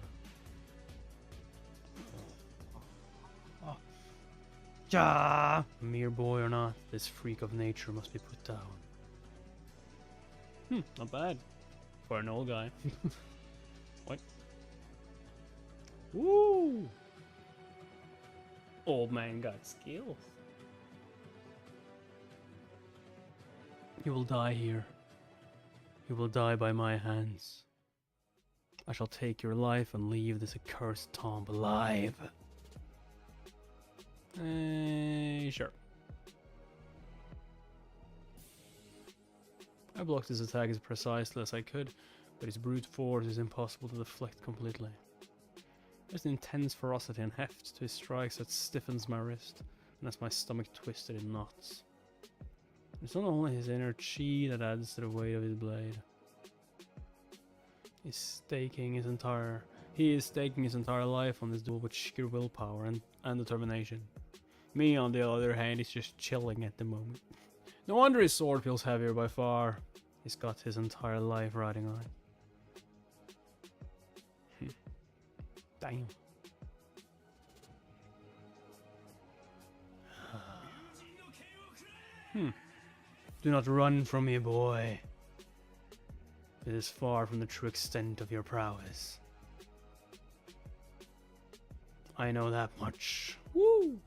Speaker 1: Ja! Mere boy or not, this freak of nature must be put down. Not bad. For an old guy. What? Woo! Old man got skills. You will die here. You will die by my hands. I shall take your life and leave this accursed tomb alive. Sure. I blocked his attack as precisely as I could, but his brute force is impossible to deflect completely. There's an intense ferocity and heft to his strikes that stiffens my wrist, and has my stomach twisted in knots. It's not only his inner chi that adds to the weight of his blade. He is staking his entire life on this duel with sheer willpower and determination. Me, on the other hand, is just chilling at the moment. No wonder his sword feels heavier by far. He's got his entire life riding on it. Damn. Do not run from me, boy. It is far from the true extent of your prowess. I know that much. Woo!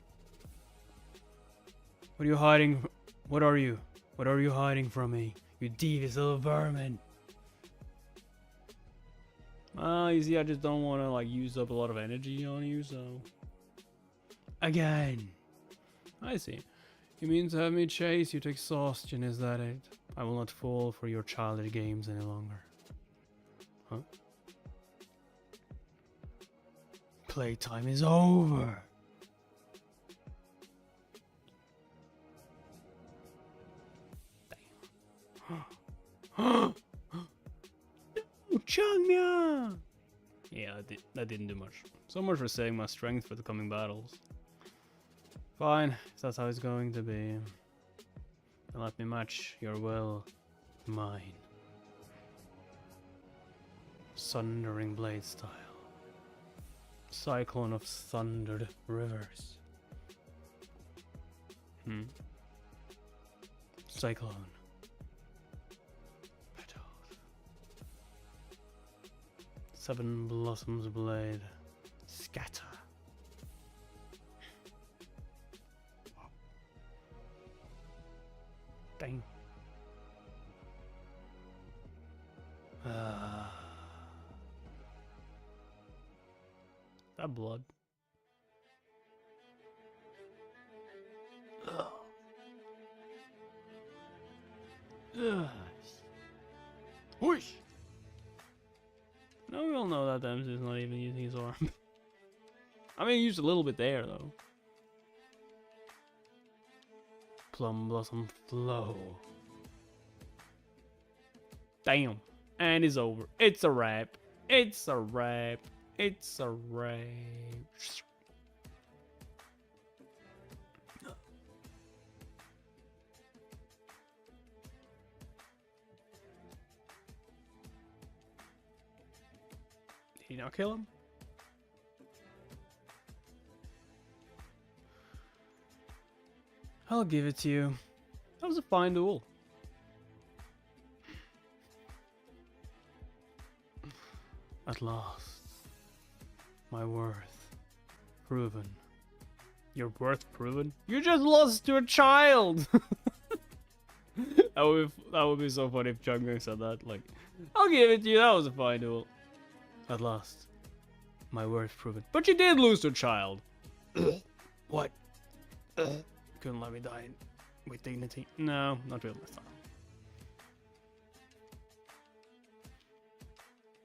Speaker 1: What are you hiding? What are you? What are you hiding from me? You devious little vermin. You see, I just don't want to like use up a lot of energy on you, so. Again. I see. You mean to have me chase you to exhaustion, is that it? I will not fall for your childish games any longer. Huh? Playtime is over. No, Changmyang! Yeah, that didn't do much. So much for saving my strength for the coming battles. Fine, if that's how it's going to be. Then let me match your will to mine. Sundering blade style. Cyclone of thundered rivers. Cyclone. Seven blossoms blade. Scatter. Dang. That blood. Whoosh! Now we all know that Dempsey is not even using his arm. I mean, he used a little bit there, though. Plum Blossom Flow. Damn. And it's over. It's a wrap. It's a wrap. It's a wrap. Did he not kill him? I'll give it to you. That was a fine duel. At last. My worth. Proven. Your worth proven? You just lost to a child! that would be so funny if Jungkook said that. Like, I'll give it to you, that was a fine duel. At last. My worth proven. But you did lose to a child! What? Couldn't let me die with dignity. No, not really this time.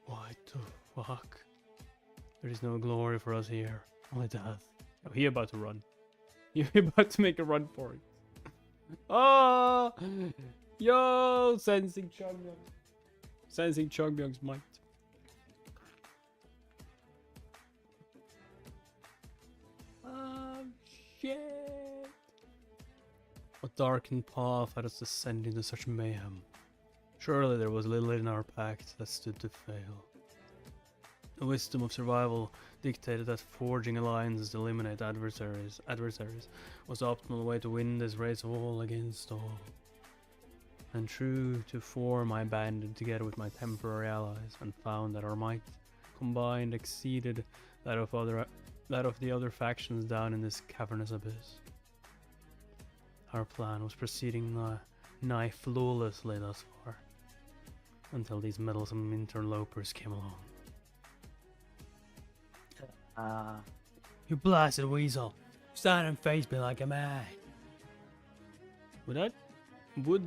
Speaker 1: What the fuck? There is no glory for us here. Only death. Oh, he about to run. You're about to make a run for it. Oh! Yo! Sensing Chungmyeong. Sensing Chungmyeong's might. Shit! What darkened path had us descend into such mayhem? Surely there was little in our pact that stood to fail. The wisdom of survival dictated that forging alliances to eliminate adversaries was the optimal way to win this race of all against all. And true to form, I banded together with my temporary allies and found that our might combined exceeded that of the other factions down in this cavernous abyss. Our plan was proceeding nigh flawlessly thus far, until these meddlesome interlopers came along. You blasted weasel! Stand and face me like a man! Would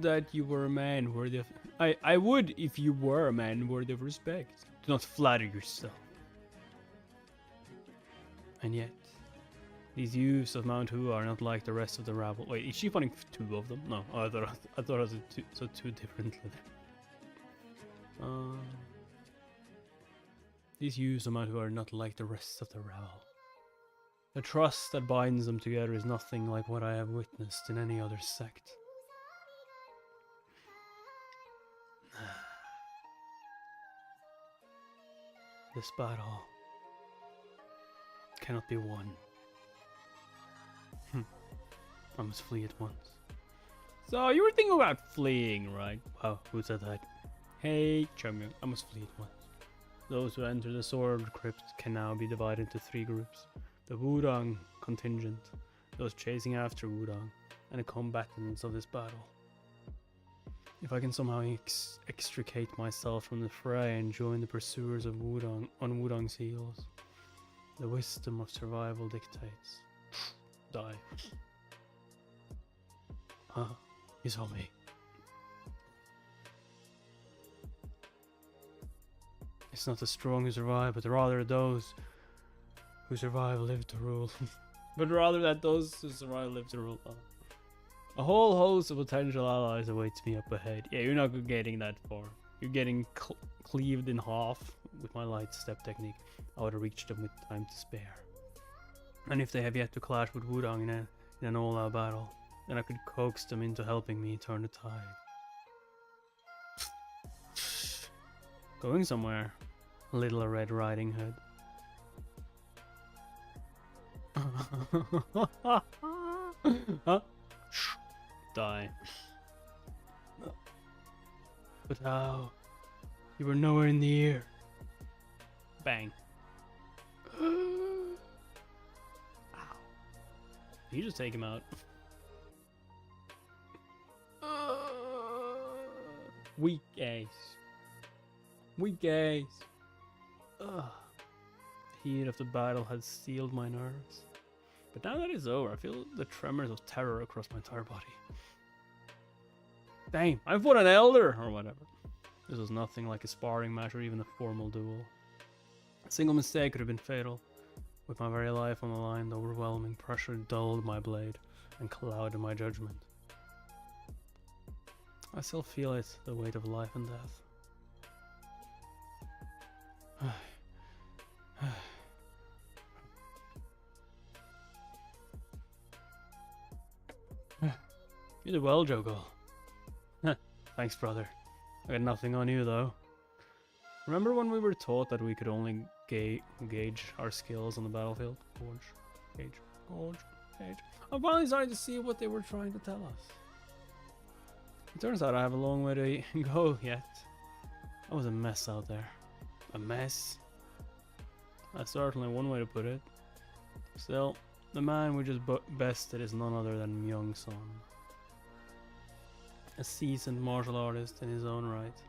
Speaker 1: that you were a man worthy of... I would if you were a man worthy of respect. Do not flatter yourself. And yet, these youths of Mount Hua are not like the rest of the rabble. Wait, is she fighting two of them? No, I thought it was two differently. These youths of Mount Hua are not like the rest of the rabble. The trust that binds them together is nothing like what I have witnessed in any other sect. This battle cannot be won. I must flee at once. So you were thinking about fleeing, right? Wow, who said that? Hey, Chungmyeong, I must flee at once. Those who enter the sword crypt can now be divided into three groups. The Wudang contingent, those chasing after Wudang, and the combatants of this battle. If I can somehow extricate myself from the fray and join the pursuers of Wudang on Wudang's heels, the wisdom of survival dictates. Die. You saw me. It's not the strong who survive, but rather those who survive live to rule. But rather that those who survive live to rule. A whole host of potential allies awaits me up ahead. Yeah, you're not getting that far. You're getting cleaved in half with my light step technique. I would have reached them with time to spare. And if they have yet to clash with Wudang in an all-out battle, then I could coax them into helping me turn the tide. Going somewhere, Little Red Riding Hood. Huh? Die. But how? You were nowhere in the air. Bang. Ow. You just take him out. Weak ace. Weak ace. The heat of the battle had sealed my nerves. But now that it's over, I feel the tremors of terror across my entire body. Damn, I fought an elder! Or whatever. This was nothing like a sparring match or even a formal duel. A single mistake could have been fatal. With my very life on the line, the overwhelming pressure dulled my blade and clouded my judgment. I still feel it, the weight of life and death. You did well, Jogol. Thanks, brother. I got nothing on you, though. Remember when we were taught that we could only gauge our skills on the battlefield? Gauge. I'm finally starting to see what they were trying to tell us. It turns out I have a long way to go yet. I was a mess out there. A mess? That's certainly one way to put it. Still, the man we just bested is none other than Myung-Son. A seasoned martial artist in his own right,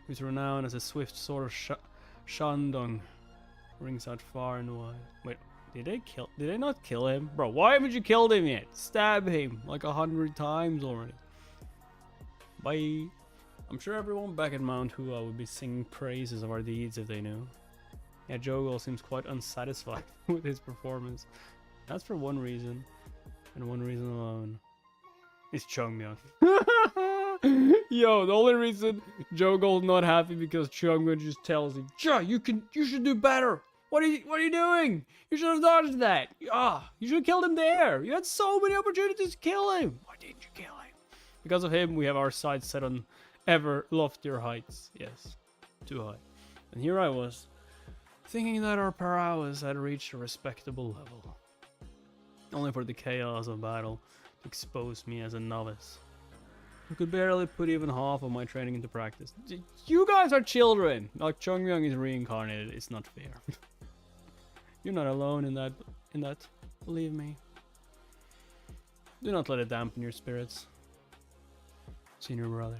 Speaker 1: whose renown as a swift sword of Shandong rings out far and wide. Wait, did they not kill him? Bro, why haven't you killed him yet? Stab him like 100 times already. Bye. I'm sure everyone back at Mount Hua would be singing praises of our deeds if they knew. Yeah, Jogol seems quite unsatisfied with his performance. That's for one reason, and one reason alone. It's Chungmyeon. Yo, the only reason Jogol's not happy because Chungmyeon just tells him, "Ja, you should do better. What are you doing? You should have dodged that. You should have killed him there. You had so many opportunities to kill him. Why didn't you kill him?" Because of him, we have our sights set on ever loftier heights. Yes, too high. And here I was, thinking that our prowess had reached a respectable level, only for the chaos of battle to expose me as a novice who could barely put even half of my training into practice. You guys are children! Like, Chungmyeon is reincarnated. It's not fair. You're not alone in that. Believe me. Do not let it dampen your spirits, senior brother.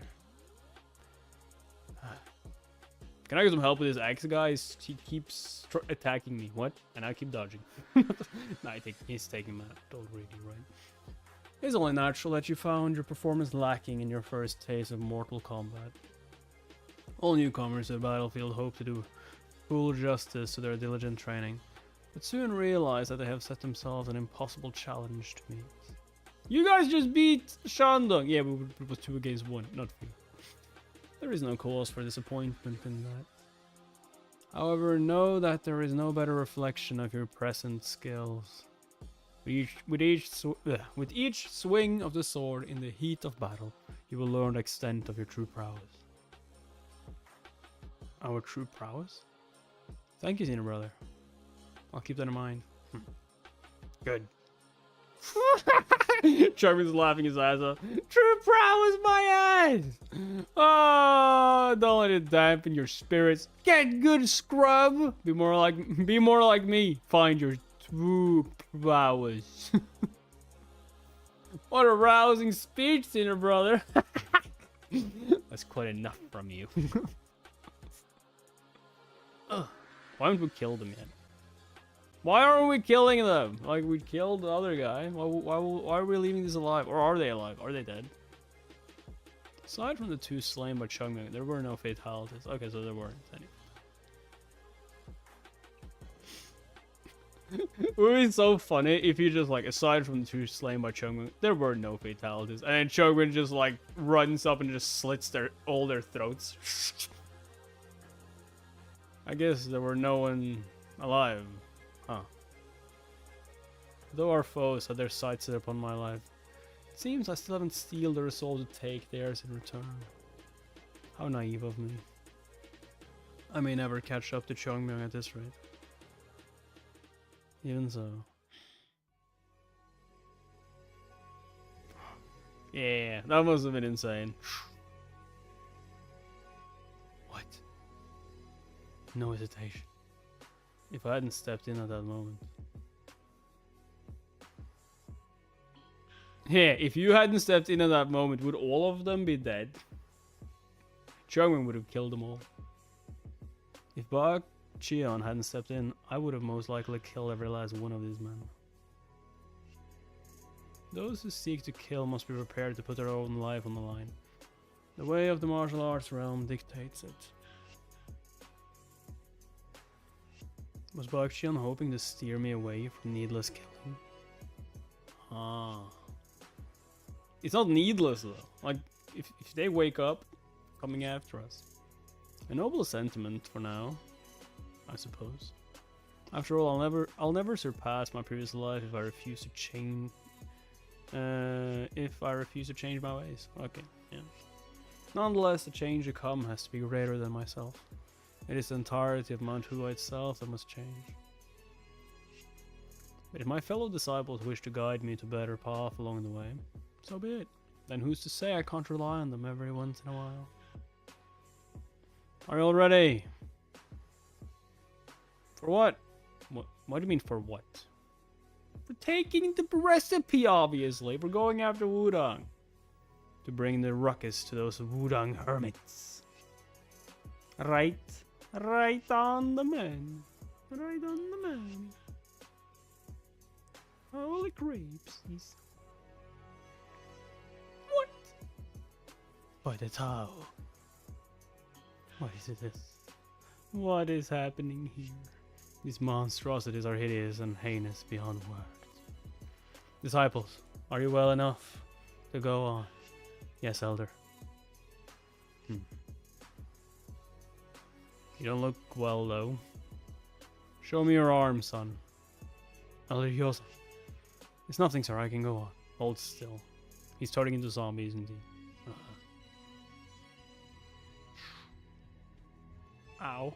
Speaker 1: Can I get some help with this X guy? He keeps attacking me. What? And I keep dodging. Nah, I think he's taking that already, right? It's only natural that you found your performance lacking in your first taste of Mortal Kombat. All newcomers to the battlefield hope to do full justice to their diligent training, but soon realize that they have set themselves an impossible challenge to meet. You guys just beat Shandong! Yeah, it was 2 against 1, not 3. There is no cause for disappointment in that. However, know that there is no better reflection of your present skills. With each swing of the sword in the heat of battle, you will learn the extent of your true prowess. Our true prowess? Thank you, senior brother. I'll keep that in mind. Good. Charmy's laughing his ass off. True prowess, my ass! Oh, don't let it dampen your spirits. Get good, scrub. Be more like me. Find your true prowess. What a rousing speech, senior brother. That's quite enough from you. Why haven't we killed him yet? Why aren't we killing them? Like, we killed the other guy. Why are we leaving this alive? Or are they alive? Are they dead? Aside from the 2 slain by Chungmyeon, there were no fatalities. Okay, so there weren't any. It would be so funny if you just, like, aside from the 2 slain by Chungmyeon, there were no fatalities. And then Chungmyeon just, like, runs up and just slits all their throats. I guess there were no one alive. Huh. Though our foes had their sights set upon my life, it seems I still haven't steeled the resolve to take theirs in return. How naive of me. I may never catch up to Chungmyeon at this rate. Even so. Yeah, that must have been insane. What? No hesitation. If I hadn't stepped in at that moment. Yeah, if you hadn't stepped in at that moment, would all of them be dead? Chungmyeon would have killed them all. If Bak Cheon hadn't stepped in, I would have most likely killed every last one of these men. Those who seek to kill must be prepared to put their own life on the line. The way of the martial arts realm dictates it. Was Bakshian hoping to steer me away from needless killing? Ah. It's not needless though. Like, if they wake up, coming after us. A noble sentiment for now, I suppose. After all, I'll never surpass my previous life if I refuse to change. If I refuse to change my ways. Okay, yeah. Nonetheless, the change to come has to be greater than myself. It is the entirety of Mount Hua itself that must change. But if my fellow disciples wish to guide me to a better path along the way, so be it. Then who's to say I can't rely on them every once in a while? Are you all ready? For what? What do you mean for what? For taking the recipe, obviously. We're going after Wudang. To bring the ruckus to those Wudang hermits. Right on the man. Right on the man. Holy grapes. What? By the Tao. What is this? What is happening here? These monstrosities are hideous and heinous beyond words. Disciples, are you well enough to go on? Yes, Elder. You don't look well, though. Show me your arm, son. Elder Hyosa. It's nothing, sir. I can go on. Hold still. He's turning into zombies, indeed. Ow.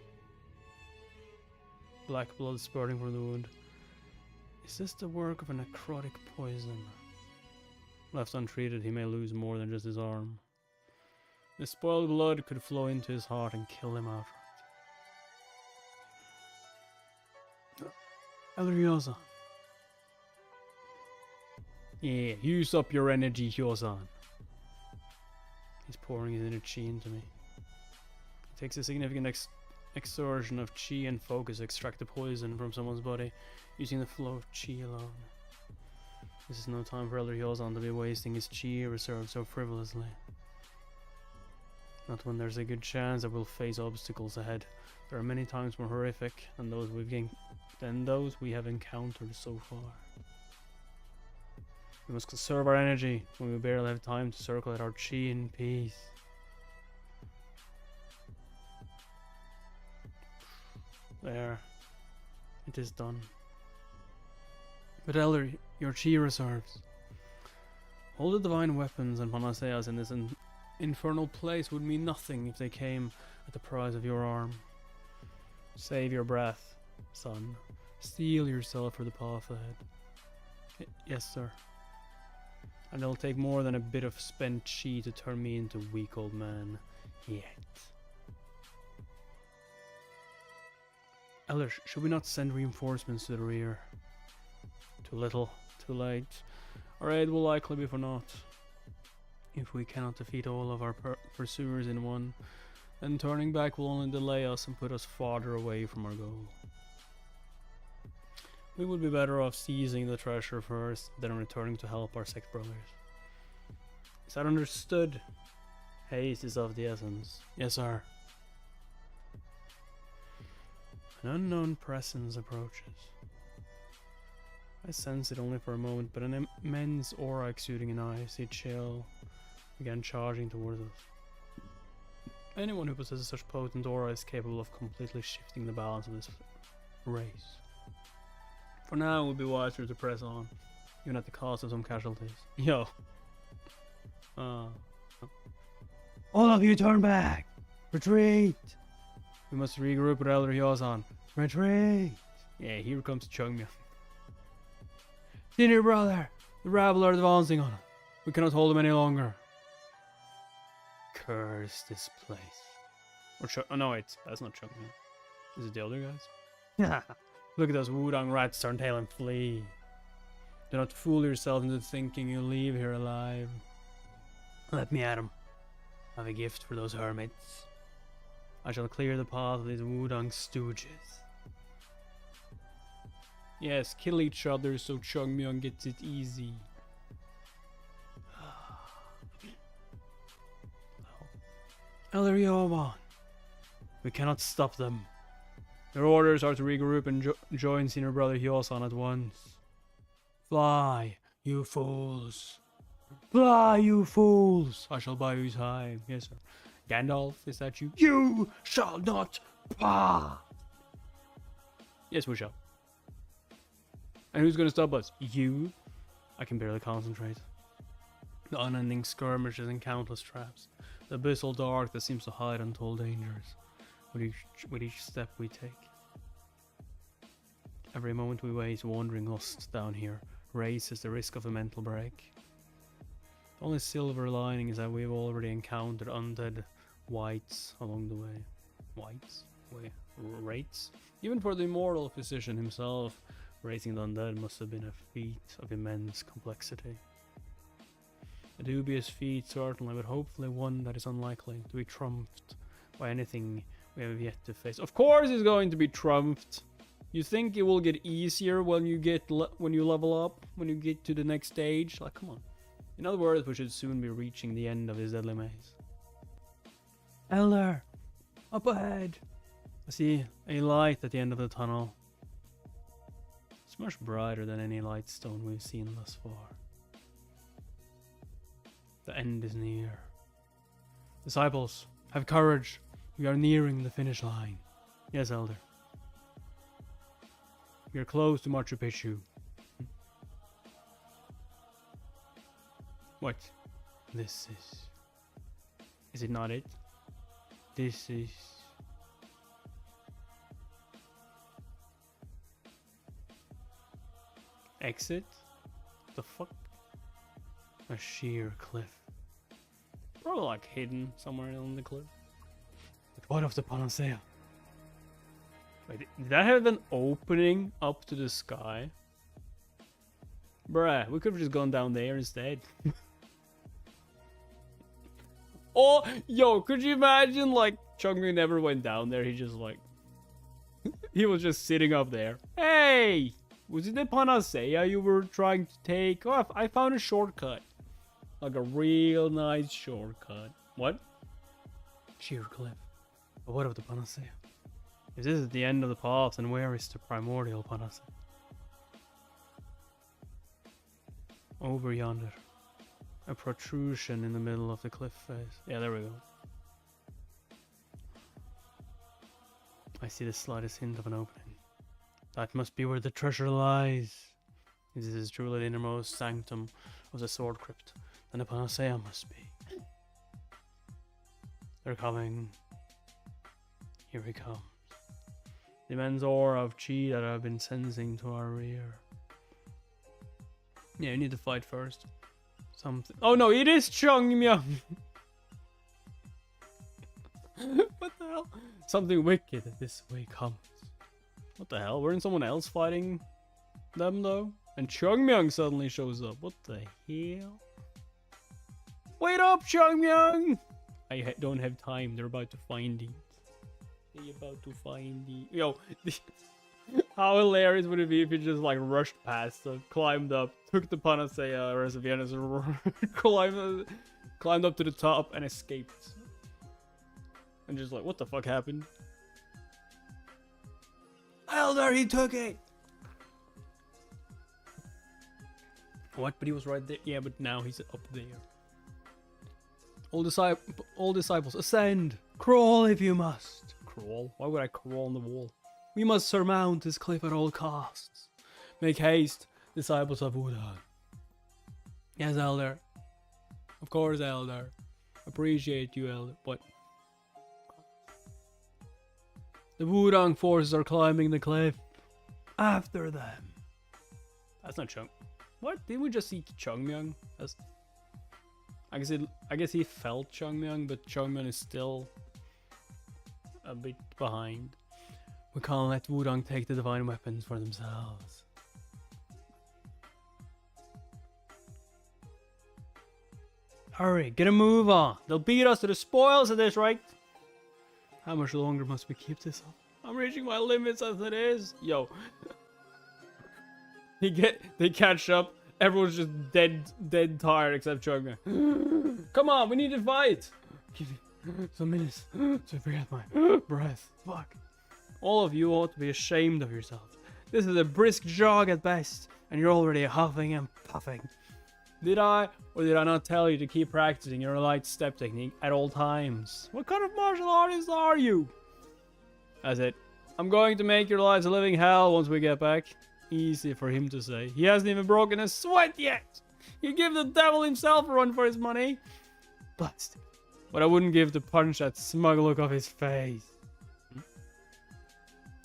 Speaker 1: Black blood spurting from the wound. Is this the work of a necrotic poison? Left untreated, he may lose more than just his arm. The spoiled blood could flow into his heart and kill him outright. Elder Hyosa. Yeah, use up your energy, Hyosan. He's pouring his inner chi into me. It takes a significant exertion of chi and focus to extract the poison from someone's body using the flow of chi alone. This is no time for Elder Hyosan to be wasting his chi reserve so frivolously. Not when there's a good chance that we'll face obstacles ahead. There are many times more horrific than those we have encountered so far. We must conserve our energy when we barely have time to circulate our chi in peace. There. It is done. But Elder, your chi reserves. All the divine weapons and panaceas in this infernal place would mean nothing if they came at the price of your arm. Save your breath, son. Steel yourself for the path ahead. Yes, sir. And it'll take more than a bit of spent chi to turn me into a weak old man. Yet. Elder, should we not send reinforcements to the rear? Too little, too late. Our aid will likely be for naught. If we cannot defeat all of our pursuers in one, then turning back will only delay us and put us farther away from our goal. We would be better off seizing the treasure first, than returning to help our Sect brothers. Is that understood? Haste is of the essence. Yes, sir. An unknown presence approaches. I sense it only for a moment, but an immense aura exuding an icy chill began charging towards us. Anyone who possesses such potent aura is capable of completely shifting the balance of this race. For now, it would be wiser to press on, even at the cost of some casualties. Yo. All of you turn back! Retreat! We must regroup with Elder Hyosan. Retreat! Yeah, here comes Chungmyeon. Senior brother! The rabble are advancing on us. We cannot hold them any longer. Curse this place. Or oh no, wait, that's not Chungmyeon. Is it the other guys? Look at those Wudang rats turn tail and flee. Do not fool yourself into thinking you'll leave here alive. Let me at 'em. I have a gift for those hermits. I shall clear the path of these Wudang stooges. Yes, kill each other so Chungmyeon gets it easy. Elder Yoban, we cannot stop them. Their orders are to regroup and join senior brother Hyosan at once. Fly, you fools! Fly, you fools! I shall buy you time. Yes, sir. Gandalf, is that you? You shall not pass! Yes, we shall. And who's gonna stop us? You? I can barely concentrate. The unending skirmishes and countless traps. The abyssal dark that seems to hide untold dangers. With each step we take. Every moment we waste wandering lost down here raises the risk of a mental break. The only silver lining is that we've already encountered undead wights along the way. Wights? Wait, rates? Even for the immortal physician himself, raising the undead must have been a feat of immense complexity. A dubious feat certainly, but hopefully one that is unlikely to be trumped by anything we have yet to face. Of course it's going to be trumped! You think it will get easier when you level up, when you get to the next stage? Like, come on. In other words, we should soon be reaching the end of this deadly maze. Elder! Up ahead! I see a light at the end of the tunnel. It's much brighter than any lightstone we've seen thus far. The end is near. Disciples, have courage. We are nearing the finish line. Yes, Elder. We are close to Machu Picchu. What? This is... Is it not it? This is... Exit? The fuck? A sheer cliff. Probably like hidden somewhere on the cliff. But what of the Panacea? Wait, did that have an opening up to the sky? Bruh, we could have just gone down there instead. Oh, yo, could you imagine like Chungmi never went down there? He just like... he was just sitting up there. Hey! Was it the Panacea you were trying to take? Oh, I found a shortcut. Like a real nice shortcut. What? Sheer cliff. But what of the Panacea? If this is the end of the path, then where is the primordial Panacea? Over yonder. A protrusion in the middle of the cliff face. Yeah, there we go. I see the slightest hint of an opening. That must be where the treasure lies. If this is truly the innermost sanctum of the sword crypt, then the Panacea must be. They're coming. Here he comes. The immense aura of chi that I've been sensing to our rear. Yeah, you need to fight first. Something. Oh no, it is Chungmyeong! What the hell? Something wicked this way comes. What the hell? Weren't someone else fighting them though? And Chungmyeong suddenly shows up. What the hell? Wait up, Chungmyeong! I don't have time. They're about to find it. They're about to find it. Yo, how hilarious would it be if you just like rushed past them, climbed up, took the Panacea recipe and climbed up to the top and escaped. And just like, what the fuck happened? Elder, he took it! What? But he was right there. Yeah, but now he's up there. All disciples, ascend! Crawl if you must. Crawl? Why would I crawl on the wall? We must surmount this cliff at all costs. Make haste, disciples of Buddha. Yes, Elder. Of course, Elder. Appreciate you, Elder. What? The Wudang forces are climbing the cliff. After them. That's not Chung. What? Didn't we just see Chungmyeong? That's... I guess he felt Chungmyeong, but Chungmyeong is still a bit behind. We can't let Wudang take the divine weapons for themselves. Hurry, get a move on. They'll beat us to the spoils at this rate. How much longer must we keep this up? I'm reaching my limits as it is. Yo. They catch up. Everyone's just dead tired except Chungmyeong. Come on, we need to fight. Give me some minutes to breathe my breath. Fuck. All of you ought to be ashamed of yourselves. This is a brisk jog at best, and you're already huffing and puffing. Did I or did I not tell you to keep practicing your light step technique at all times? What kind of martial artist are you? That's it. I'm going to make your lives a living hell once we get back. Easy for him to say. He hasn't even broken a sweat yet. You give the devil himself a run for his money. Blasted. But I wouldn't give the punch that smug look off his face.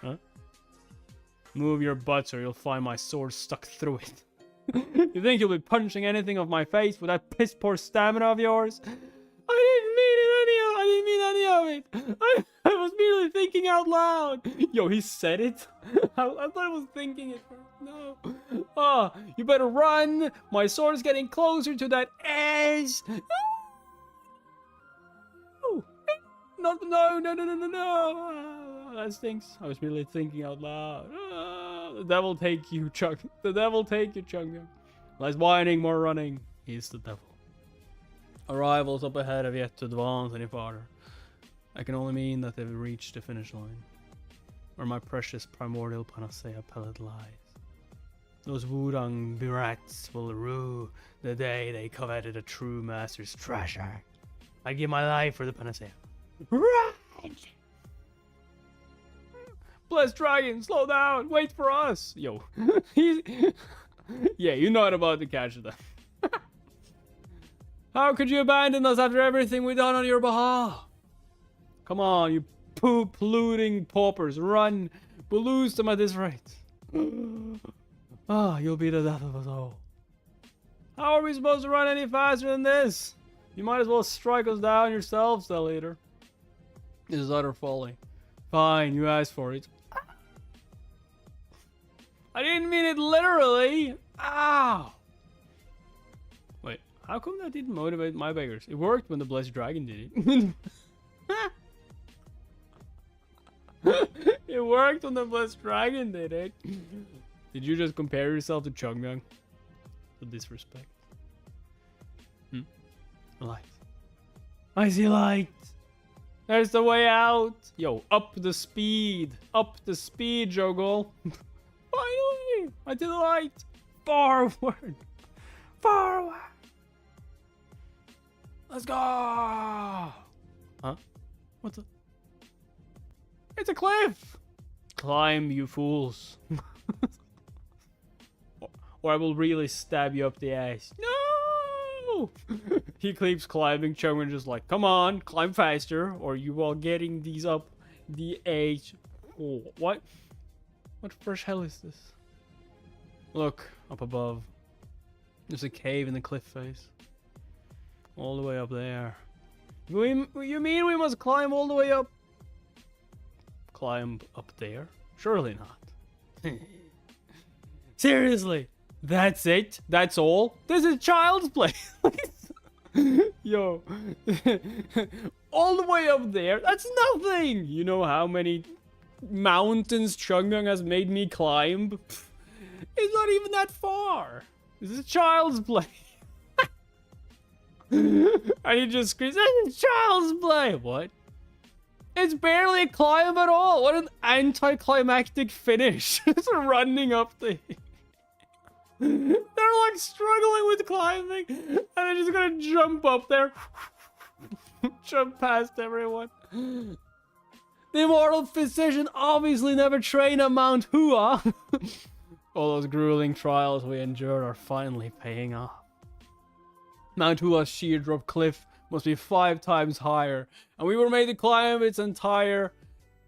Speaker 1: Huh? Move your butts or you'll find my sword stuck through it. You think you'll be punching anything off my face with that piss poor stamina of yours? I didn't mean any of it. I was merely thinking out loud. Yo, he said it? I thought I was thinking it first. No. Ah, you better run. My sword is getting closer to that edge. No. That stinks. I was merely thinking out loud. The devil take you, Chuck. The devil take you, Chuck. Less whining, more running. He's the devil. Arrivals up ahead have yet to advance any farther. I can only mean that they've reached the finish line, where my precious primordial panacea pellet lies. Those Wudang brats will rue the day they coveted a true master's treasure. I give my life for the panacea. Right! Blessed dragon, slow down, wait for us. Yo, yeah, you're not about to catch them. How could you abandon us after everything we've done on your behalf? Come on, you poop-polluting paupers, run. We'll lose them at this rate. You'll be the death of us all. How are we supposed to run any faster than this? You might as well strike us down yourselves, the leader. This is utter folly. Fine, you asked for it. I didn't mean it literally. Ow! Wait, how come that didn't motivate my beggars? It worked when the Blessed Dragon did it. It worked when the Blessed Dragon did it. Did you just compare yourself to Chungyang? The disrespect. Light. I see light. There's the way out. Yo, up the speed. Up the speed, Jogol. Finally! I did the light. Forward. Forward. Let's go. Huh? What's up? It's a cliff. Climb, you fools. Or I will really stab you up the ass. No! He keeps climbing. Chungwon just like, come on, climb faster, or you are getting these up the edge. Oh, what? What fresh hell is this? Look, up above. There's a cave in the cliff face. All the way up there. You mean we must climb all the way up? Climb up there? Surely not. Seriously? That's it? That's all? This is child's play. Yo. All the way up there? That's nothing! You know how many mountains Chungyang has made me climb? It's not even that far. This is child's play. And he just screams, this is child's play! What? It's barely a climb at all. What an anticlimactic finish. Just running up the... They're like struggling with climbing, and they're just gonna jump up there. Jump past everyone. The immortal physician obviously never trained at Mount Hua. All those grueling trials we endured are finally paying off. Mount Hua's sheer drop cliff must be 5 times higher, and we were made to climb its entire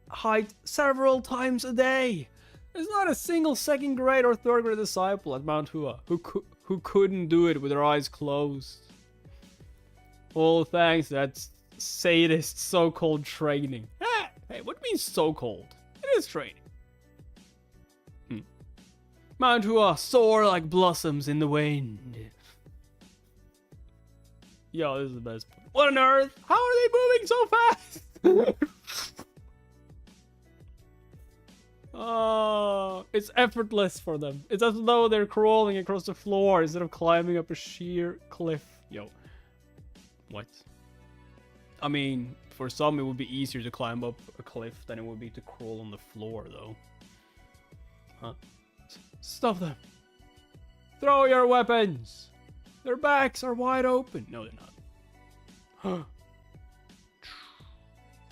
Speaker 1: height several times a day. There's not a single 2nd grade or 3rd grade disciple at Mount Hua who couldn't do it with their eyes closed. All thanks to that sadist so-called training. Hey, what means so-called? It is training. Mount Hua soar like blossoms in the wind. Yo, this is the best part. What on earth? How are they moving so fast? Oh, it's effortless for them. It's as though they're crawling across the floor instead of climbing up a sheer cliff. Yo. What? I mean, For some, it would be easier to climb up a cliff than it would be to crawl on the floor, though. Huh? Stop them! Throw your weapons! Their backs are wide open. No, they're not.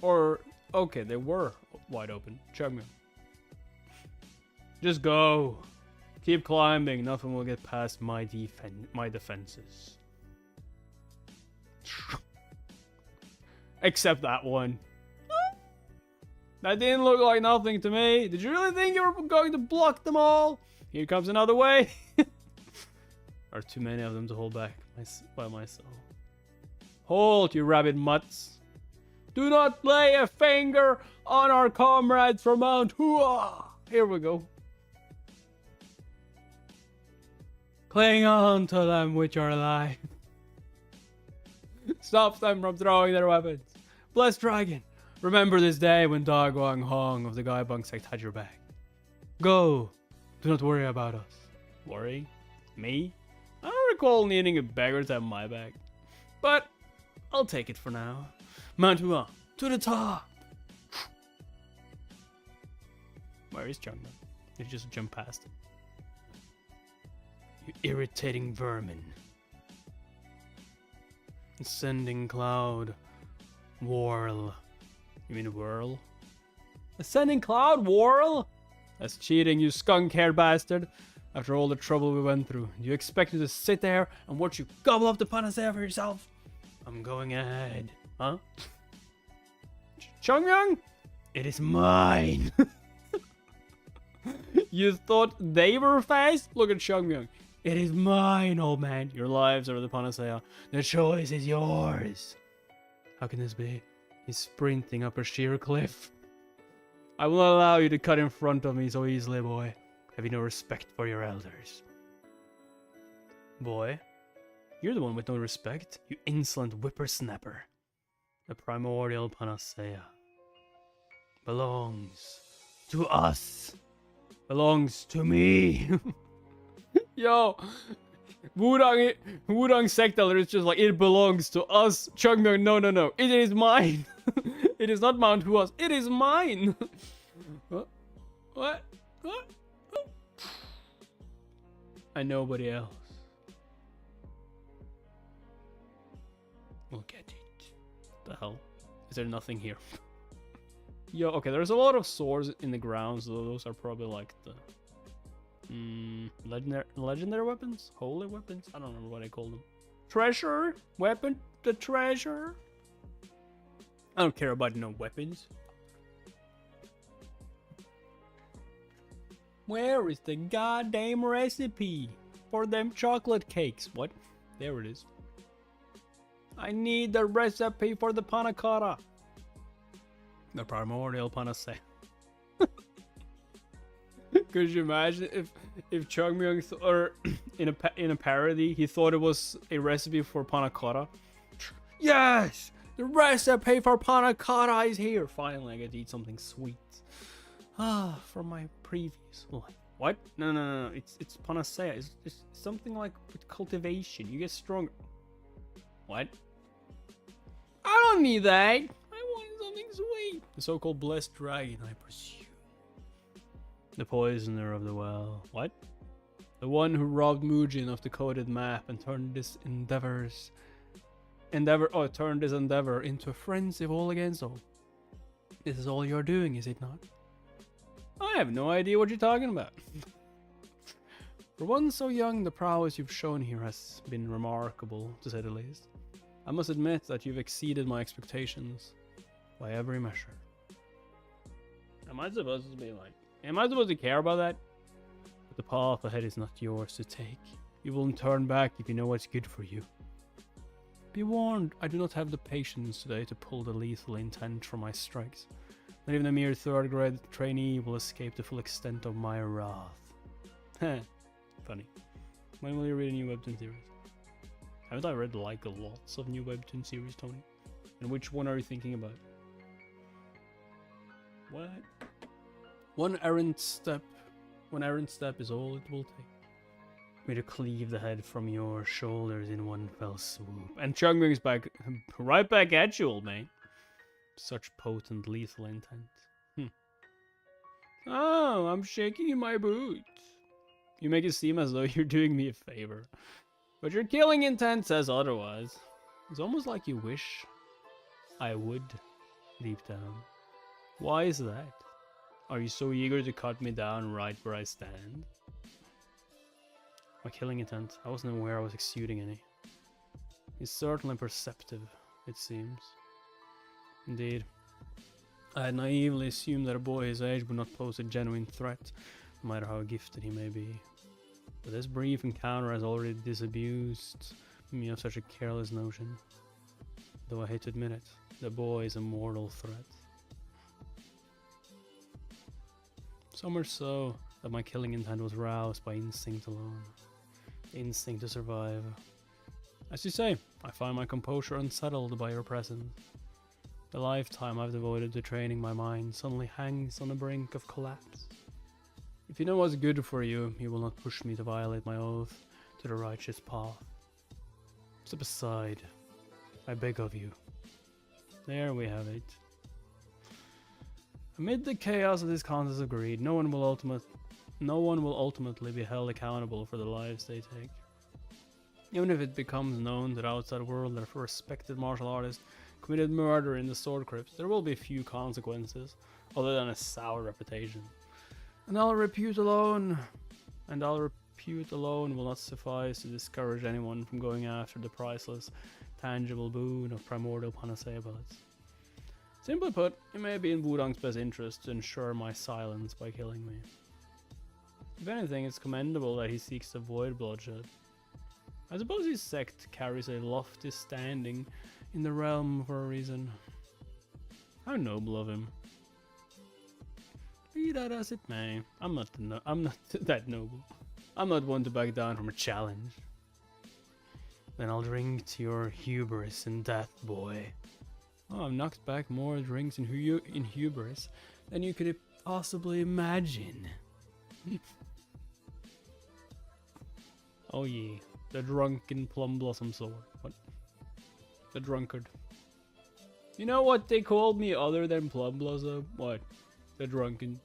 Speaker 1: Or, okay, they were wide open. Chug me. Just go. Keep climbing. Nothing will get past my defenses. Except that one. That didn't look like nothing to me. Did you really think you were going to block them all? Here comes another way. There are too many of them to hold back by myself. Hold, you rabid mutts. Do not lay a finger on our comrades from Mount Hua. Here we go. Cling on to them which are alive. Stop them from throwing their weapons. Blessed dragon, remember this day when Dog Wang Hong of the Gaibang sect had your back. Go. Do not worry about us. Worry? Me? I don't recall needing a beggar to have my back. But I'll take it for now. Mount Hua, to the top! Where is Changman? Did you just jump past it? You irritating vermin. Ascending cloud. Whirl. You mean whirl? Ascending cloud? Whirl? That's cheating, you skunk-haired bastard. After all the trouble we went through, do you expect me to sit there and watch you gobble up the panacea for yourself? I'm going ahead. Huh? Chongyang? It is mine. You thought they were fast? Look at Chongyang. It is mine, old man. Your lives are the panacea. The choice is yours. How can this be? He's sprinting up a sheer cliff. I will not allow you to cut in front of me so easily, boy. Have you no respect for your elders? Boy, you're the one with no respect, you insolent whippersnapper. The primordial panacea belongs to us. Belongs to me. Yo, Wudang Sect elder is just like, it belongs to us. Chungmyeong, no. It is mine. It is not Mount Hua's. It is mine. What? And nobody else. We'll get it. The hell? Is there nothing here? Yo, okay, there's a lot of swords in the ground, so those are probably like the legendary weapons? Holy weapons? I don't remember what I call them. Treasure? Weapon? The treasure? I don't care about no weapons. Where is the goddamn recipe for them chocolate cakes? What? There it is. I need the recipe for the panna cotta. The primordial panacea. Could you imagine if Chungmyeong or in a parody he thought it was a recipe for panna cotta? Yes, the recipe for panna cotta is here. Finally, I get to eat something sweet. From my previous life. What? No. It's panacea. It's something like with cultivation. You get stronger. What? I don't need that. I want something sweet. The so-called blessed dragon, I presume. The poisoner of the well. What? The one who robbed Mujin of the coded map and turned this endeavor into a frenzy of all against all. This is all you're doing, is it not? I have no idea what you're talking about. For one so young, the prowess you've shown here has been remarkable, to say the least. I must admit that you've exceeded my expectations by every measure. Am I supposed to care about that? But the path ahead is not yours to take. You will turn back if you know what's good for you. Be warned, I do not have the patience today to pull the lethal intent from my strikes. Not even a mere third-grade trainee will escape the full extent of my wrath. Heh. Funny. When will you read a new webtoon series? Haven't I read like lots of new webtoon series, Tony? And which one are you thinking about? What? One errant step is all it will take. Me to cleave the head from your shoulders in one fell swoop. And Chungmyeong is back, right back at you, old man. Such potent lethal intent. Oh, I'm shaking in my boots. You make it seem as though you're doing me a favor. But your killing intent says otherwise. It's almost like you wish I would, deep down. Why is that? Are you so eager to cut me down right where I stand? My killing intent. I wasn't aware I was exuding any. It's certainly perceptive, it seems. Indeed. I had naively assumed that a boy his age would not pose a genuine threat, no matter how gifted he may be. But this brief encounter has already disabused me of such a careless notion. Though I hate to admit it, the boy is a mortal threat. So much so that my killing intent was roused by instinct alone. Instinct to survive. As you say, I find my composure unsettled by your presence. The lifetime I've devoted to training my mind suddenly hangs on the brink of collapse. If you know what's good for you, you will not push me to violate my oath to the righteous path. Step aside, I beg of you. There we have it. Amid the chaos of this contest of greed, no one will ultimately be held accountable for the lives they take. Even if it becomes known to the outside world that a respected martial artist committed murder in the sword crypts, there will be few consequences other than a sour reputation. And our repute alone will not suffice to discourage anyone from going after the priceless, tangible boon of primordial panacea bullets. Simply put, it may be in Wudong's best interest to ensure my silence by killing me. If anything, it's commendable that he seeks to avoid bloodshed. I suppose his sect carries a lofty standing in the realm for a reason. How noble of him. Be that as it may, I'm not that noble. I'm not one to back down from a challenge. Then I'll drink to your hubris and death, boy. Oh, I've knocked back more drinks in hubris than you could possibly imagine. Oh yeah, the drunken plum blossom sword. What? The drunkard. You know what they called me other than plum blossom? What? The drunken.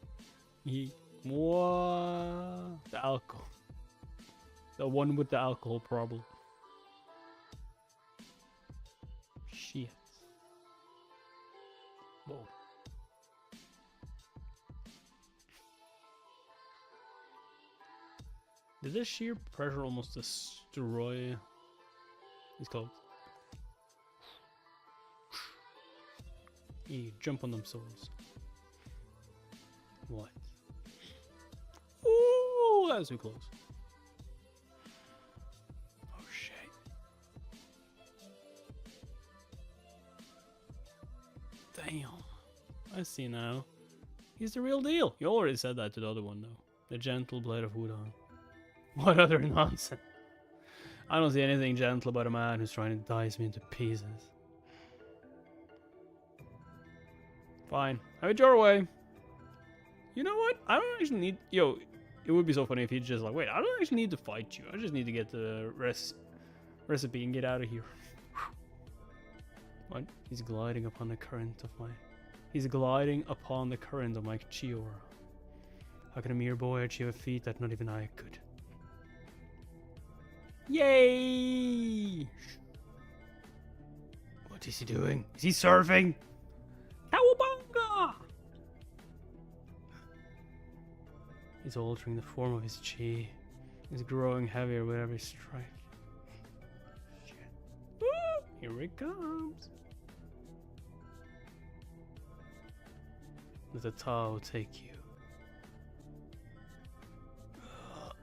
Speaker 1: What? The alcohol. The one with the alcohol problem. Shit. Whoa. Did this sheer pressure almost destroy his clothes? You jump on them swords. What? Ooh, that was too close. Oh shit. Damn. I see now. He's the real deal. You already said that to the other one though. The gentle blade of Wudong. What other nonsense? I don't see anything gentle about a man who's trying to dice me into pieces. Fine. Have it your way. You know what? I don't actually need... Yo, it would be so funny if he'd just like, wait, I don't actually need to fight you. I just need to get the recipe and get out of here. What? He's gliding upon the current of my... He's gliding upon the current of my Chiora. How can a mere boy achieve a feat that not even I could? Yay! What is he doing? Is he surfing? Cowabunga! He's altering the form of his chi. He's growing heavier with every strike. Shit. Woo! Here it comes. Let the Tao take you.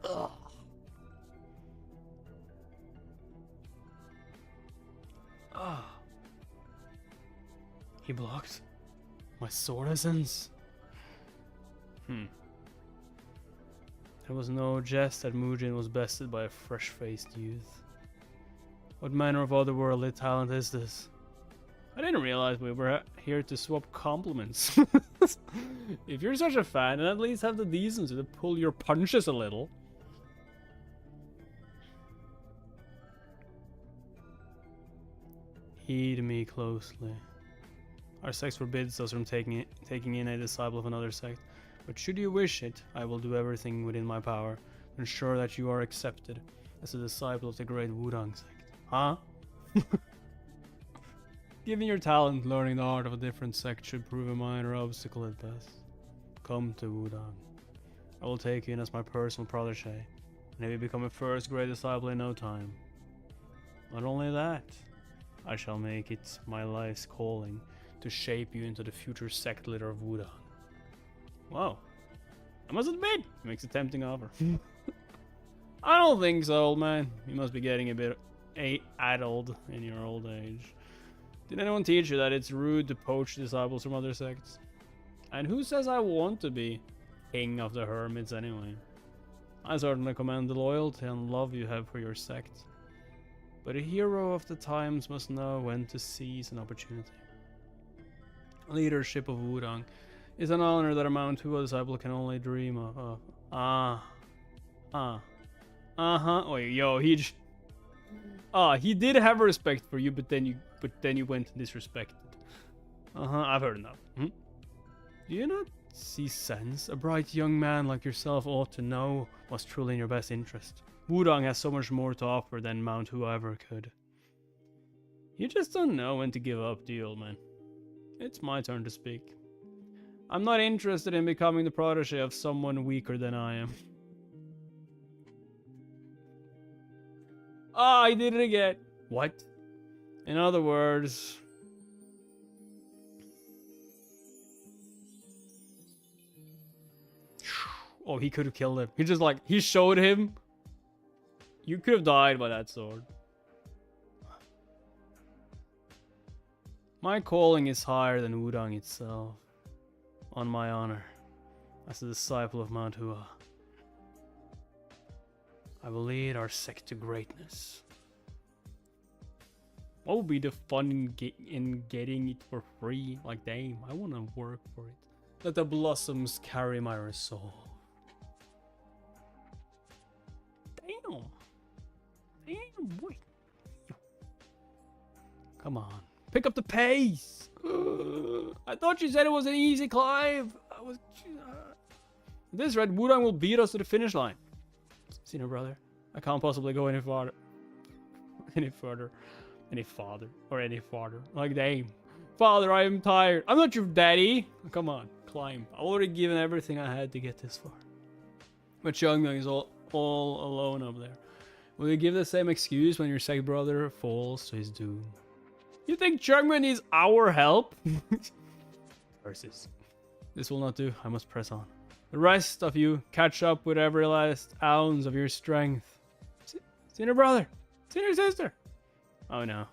Speaker 1: Ugh. Ah. He blocked my sword essence. It was no jest that Mujin was bested by a fresh-faced youth. What manner of otherworldly talent is this? I didn't realize we were here to swap compliments. If you're such a fan, then at least have the decency to pull your punches a little. Heed me closely. Our sect forbids us from taking in a disciple of another sect. But should you wish it, I will do everything within my power to ensure that you are accepted as a disciple of the great Wudang sect. Huh? Given your talent, learning the art of a different sect should prove a minor obstacle at best. Come to Wudang. I will take you in as my personal protege, and have you become a first great disciple in no time. Not only that, I shall make it my life's calling to shape you into the future sect leader of Wudang. Wow. I must admit, it makes a tempting offer. I don't think so, old man. You must be getting a bit addled in your old age. Did anyone teach you that it's rude to poach disciples from other sects? And who says I want to be king of the hermits anyway? I certainly commend the loyalty and love you have for your sect. But a hero of the times must know when to seize an opportunity. Leadership of Wudang is an honor that a Mount Hua disciple can only dream of. Wait, yo, he did have respect for you, but then you went and disrespected. I've heard enough. Do you not see sense? A bright young man like yourself ought to know what's truly in your best interest. Wudang has so much more to offer than Mount Hua ever could. You just don't know when to give up, do you, old man? It's my turn to speak. I'm not interested in becoming the protege of someone weaker than I am. I did it again. What? In other words... Oh, he could have killed him. He showed him. You could have died by that sword. My calling is higher than Wudang itself. On my honor, as a disciple of Mount Hua, I will lead our sect to greatness. What would be the fun in getting it for free? Like, damn, I want to work for it. Let the blossoms carry my resolve. Damn, boy. Come on, pick up the pace. I thought you said it was an easy climb. This red Wudang will beat us to the finish line. Senior brother, I can't possibly go any farther. Any farther. Like, damn. Father, I am tired. I'm not your daddy. Come on, climb. I've already given everything I had to get this far. But Xiangmeng is all alone up there. Will you give the same excuse when your sect brother falls to his doom? You think Xiangmeng needs our help? Versus. This will not do. I must press on. The rest of you catch up with every last ounce of your strength. Senior brother. Senior sister. Oh no.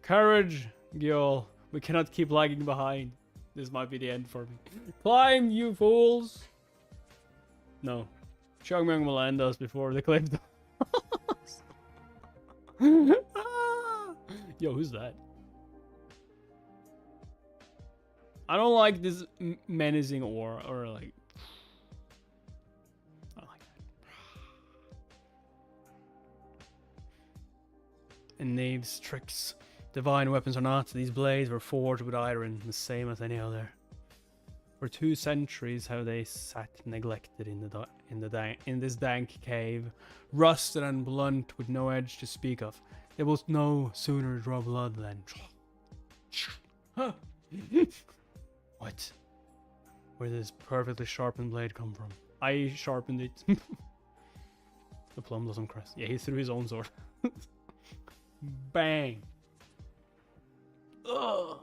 Speaker 1: Courage, Gyol. We cannot keep lagging behind. This might be the end for me. Climb, you fools. No. Xiangmeng will end us before the cliff does. Yo, who's that? I don't like this menacing aura, or like... I like that. And knave's tricks. Divine weapons or not, these blades were forged with iron, the same as any other. For 2 centuries have they sat neglected in this dank cave, rusted and blunt with no edge to speak of. They will no sooner draw blood than... What? Where did this perfectly sharpened blade come from? I sharpened it. The plum blossom crest. Yeah, he threw his own sword. Bang. Ugh.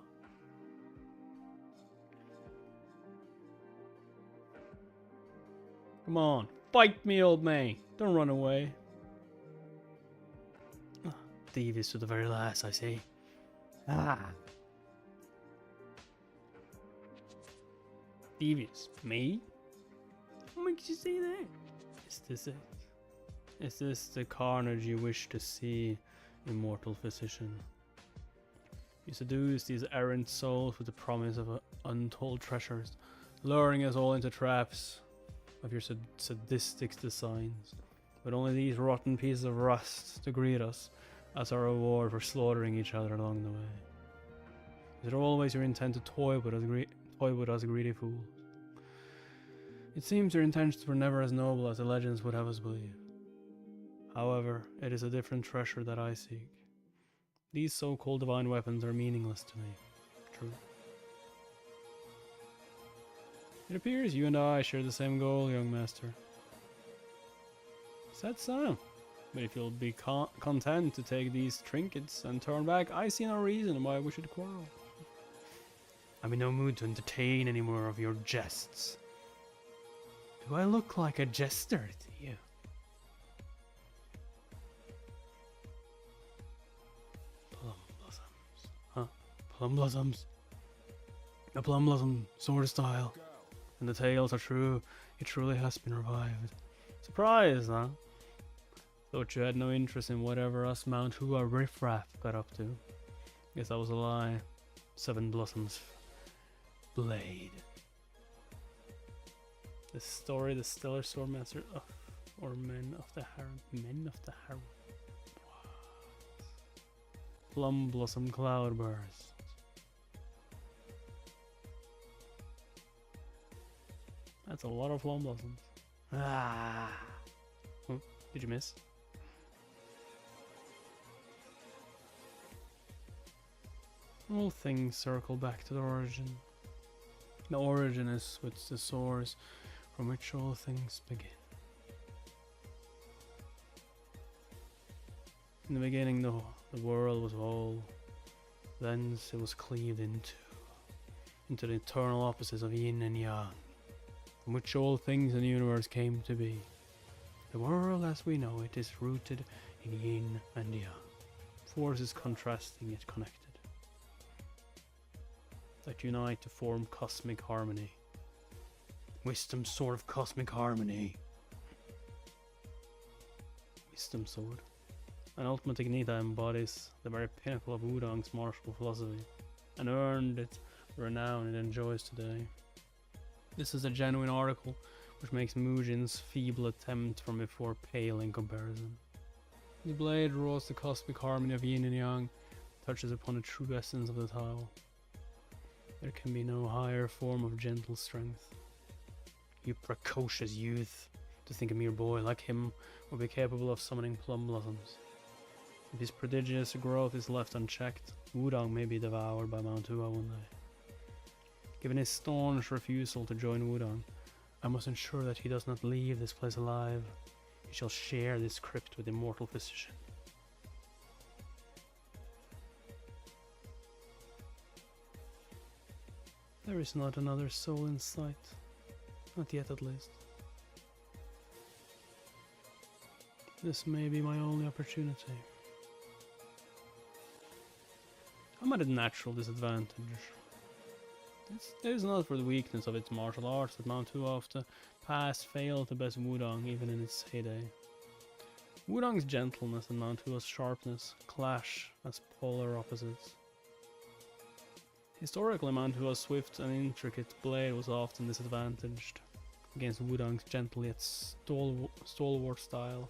Speaker 1: Come on, fight me, old man. Don't run away. Devious to the very last, I say. Devious. Me? What makes you say that? Is this it? Is this the carnage you wish to see, immortal physician? You seduce these errant souls with the promise of untold treasures, luring us all into traps of your sadistic designs, but only these rotten pieces of rust to greet us as our reward for slaughtering each other along the way. Is it always your intent to toy with us greedy fools? It seems your intentions were never as noble as the legends would have us believe. However, it is a different treasure that I seek. These so-called divine weapons are meaningless to me. True. It appears you and I share the same goal, young master. Said so. But if you'll be content to take these trinkets and turn back, I see no reason why we should quarrel. I'm in no mood to entertain any more of your jests. Do I look like a jester to you? Plum blossoms. Huh? Plum blossoms? The plum blossom sword style. And the tales are true. It truly has been revived. Surprise, huh? Thought you had no interest in whatever us Mount Hua riffraff got up to. Guess that was a lie. Seven Blossoms Blade. The story, the stellar swordmaster of, or men of the harem. Men of the harem. What? Plum Blossom Cloudburst. That's a lot of plum blossoms. Ah. Oh, did you miss? All things circle back to the origin. The origin is with the source from which all things begin. In the beginning, the world was whole. Thence it was cleaved into the eternal opposites of yin and yang, from which all things in the universe came to be. The world as we know it is rooted in yin and yang, forces contrasting yet connected, that unite to form cosmic harmony. Wisdom sword of cosmic harmony. Wisdom sword. An ultimate technique that embodies the very pinnacle of Wudong's martial philosophy, and earned its renown it enjoys today. This is a genuine article, which makes Mujin's feeble attempt from before pale in comparison. The blade draws the cosmic harmony of yin and yang, touches upon the true essence of the Tao. There can be no higher form of gentle strength. You precocious youth, to think a mere boy like him would be capable of summoning plum blossoms. If his prodigious growth is left unchecked, Wudong may be devoured by Mount Hua one day. Given his staunch refusal to join Wudong, I must ensure that he does not leave this place alive. He shall share this crypt with the immortal physician. There is not another soul in sight. Not yet, at least. This may be my only opportunity. I'm at a natural disadvantage. It is not for the weakness of its martial arts that Mount Hua of the past failed to best Wudong even in its heyday. Wudong's gentleness and Mount Hua's sharpness clash as polar opposites. Historically, Mount Hua's swift and intricate blade was often disadvantaged against Wudong's gentle yet stalwart style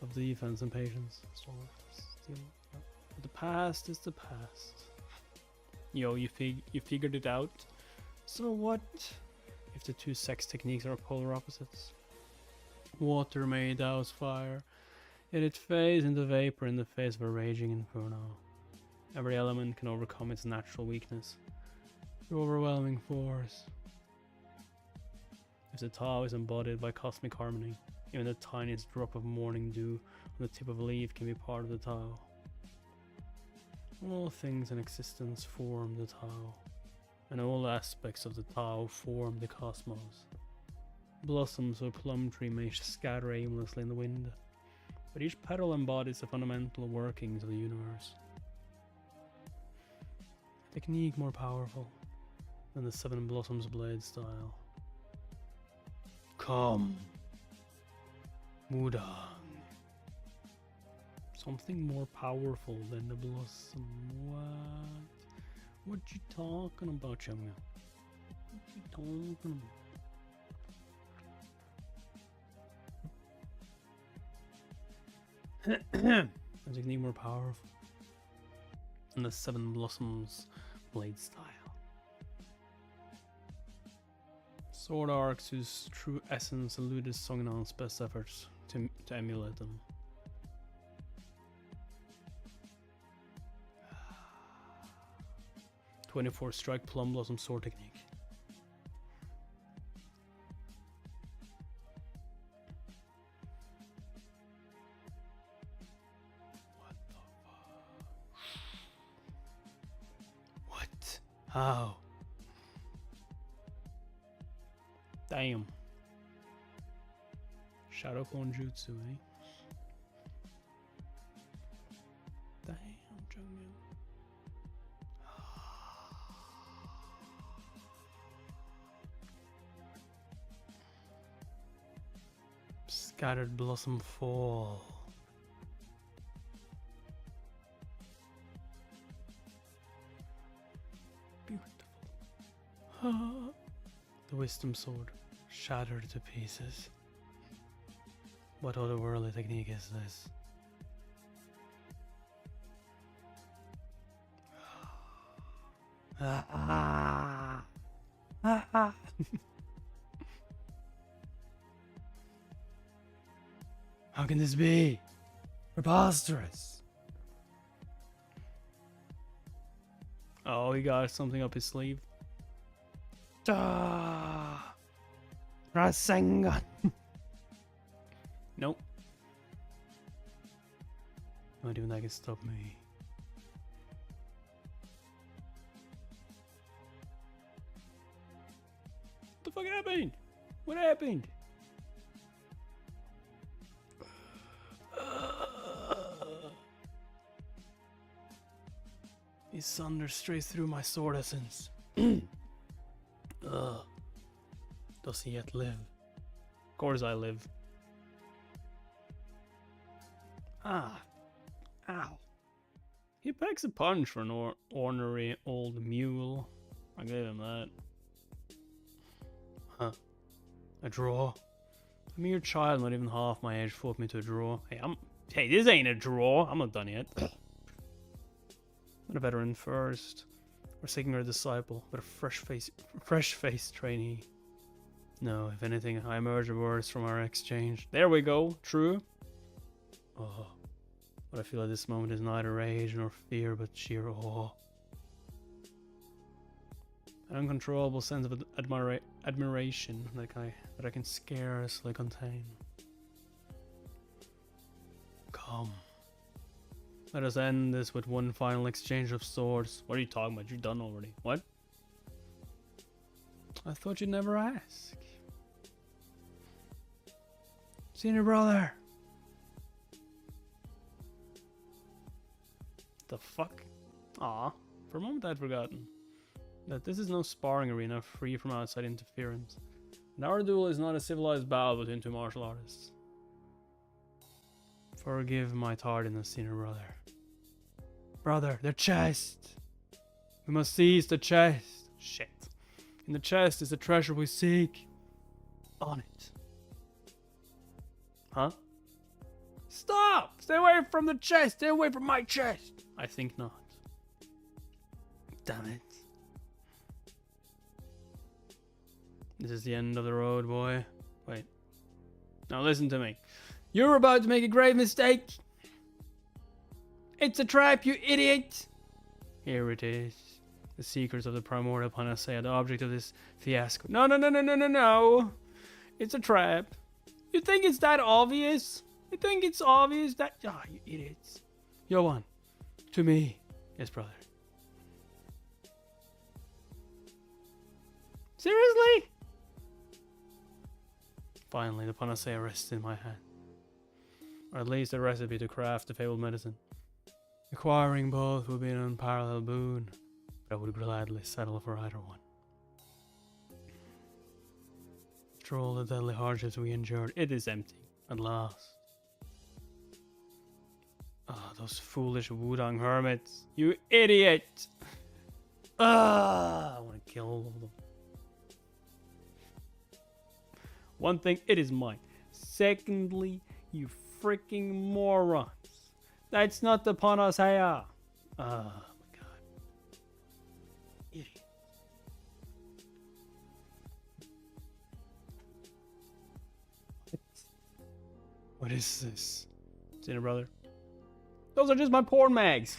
Speaker 1: of defense and patience. But the past is the past. Yo, you figured it out? So what if the two Sect's techniques are polar opposites? Water may douse fire, yet it fades into vapor in the face of a raging inferno. Every element can overcome its natural weakness through overwhelming force. If the Tao is embodied by cosmic harmony, even the tiniest drop of morning dew on the tip of a leaf can be part of the Tao. All things in existence form the Tao, and all aspects of the Tao form the cosmos. Blossoms of a plum tree may scatter aimlessly in the wind, but each petal embodies the fundamental workings of the universe. A technique more powerful than the Seven Blossoms blade style. Come, Wudong. Something more powerful than the blossom. What you talking about, young man? What you talking about? A technique more powerful than the Seven Blossoms blade style. Sword arcs whose true essence eluded Songnan's best efforts to emulate them. "24 strike plum blossom sword technique." What the fuck? What? How? Damn. Shadow clone jutsu, eh? Damn, Jungmin. Scattered blossom fall. Beautiful. The wisdom sword shattered to pieces. What otherworldly technique is this? How can this be? Preposterous. Oh, he got something up his sleeve. Rasengan. Nope. Not even that can stop me. What the fuck happened? What happened? He thundered straight through my sword essence. Does he yet live? Of course I live. Ah. Ow. He packs a punch for an ornery old mule. I gave him that. Huh. A draw? A mere child, not even half my age, fought me to a draw. Hey, this ain't a draw. I'm not done yet. Not a veteran first. We're seeking a disciple, but a fresh-faced trainee. No, if anything, I emerge worse from our exchange. There we go. True. Oh, what I feel at this moment is neither rage nor fear, but sheer awe. An uncontrollable sense of admiration that I can scarcely contain. Come. Let us end this with one final exchange of swords. What are you talking about? You're done already. What? I thought you'd never ask. Senior brother. The fuck? Aw. For a moment I'd forgotten that this is no sparring arena free from outside interference. And our duel is not a civilized battle between two martial artists. Forgive my tardiness, senior brother. Brother, the chest! We must seize the chest! Shit. In the chest is the treasure we seek. On it. Huh? Stop! Stay away from the chest! Stay away from my chest! I think not. Damn it. This is the end of the road, boy. Wait. Now listen to me. You're about to make a grave mistake. It's a trap, you idiot! Here it is. The secrets of the primordial panacea, the object of this fiasco. No. It's a trap. You think it's that obvious? You think it's obvious that... Ah, you idiots. Johan. To me. Yes, brother. Seriously? Finally, the panacea rests in my hand. Or at least a recipe to craft the fabled medicine. Acquiring both would be an unparalleled boon, but I would gladly settle for either one. After all the deadly hardships we endured, it is empty, at last. Ah, those foolish Wudang hermits. You idiot! Ah, I want to kill all of them. One thing, it is mine. Secondly, you freaking morons. That's not the panacea. Oh my god. What is this? Sinner brother. Those are just my porn mags.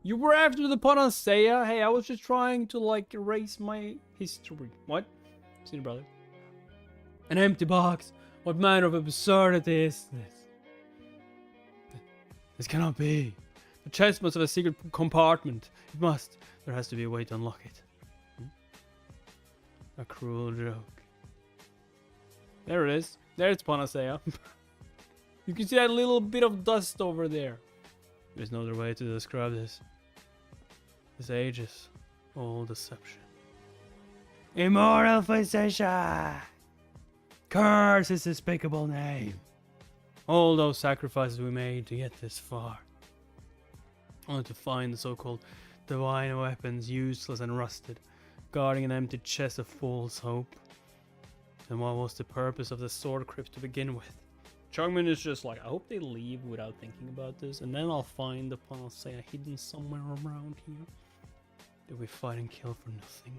Speaker 1: You were after the panacea? Hey, I was just trying to, like, erase my history. What? Sinner brother. An empty box. What manner of absurdity is this? This cannot be. The chest must have a secret compartment. It must. There has to be a way to unlock it. A cruel joke. There it is. There's panacea. You can see that little bit of dust over there. There's no other way to describe this. This ages old deception. Immortal physician! Curse his despicable name. All those sacrifices we made to get this far. Only to find the so-called divine weapons useless and rusted, guarding an empty chest of false hope. Then what was the purpose of the sword crypt to begin with? Chungmin is just like, I hope they leave without thinking about this, and then I'll find the panacea hidden somewhere around here. Did we fight and kill for nothing?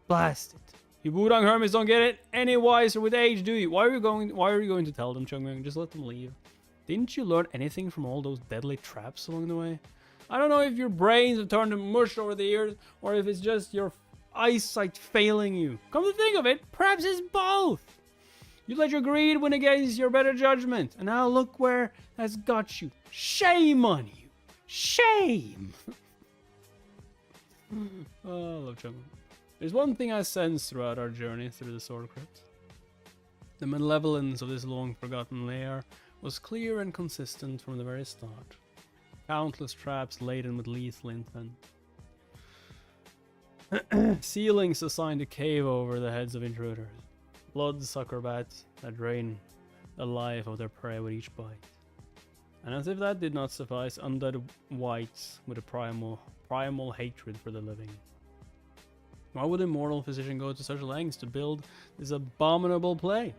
Speaker 1: Blast it! You Wudang hermits don't get it any wiser with age, do you? Why are you going to tell them, Chungmin? Just let them leave. Didn't you learn anything from all those deadly traps along the way? I don't know if your brains have turned to mush over the years, or if it's just your eyesight failing you. Come to think of it, perhaps it's both. You let your greed win against your better judgment, and now look where that's got you. Shame on you. Shame. Oh, I love Chungmin. There's one thing I sense throughout our journey through the sword crypt. The malevolence of this long-forgotten lair was clear and consistent from the very start. Countless traps laden with lethal intent. Ceilings assigned to cave over the heads of intruders. Bloodsucker bats that drain the life of their prey with each bite. And as if that did not suffice, undead wights with a primal hatred for the living. Why would a mortal physician go to such lengths to build this abominable play?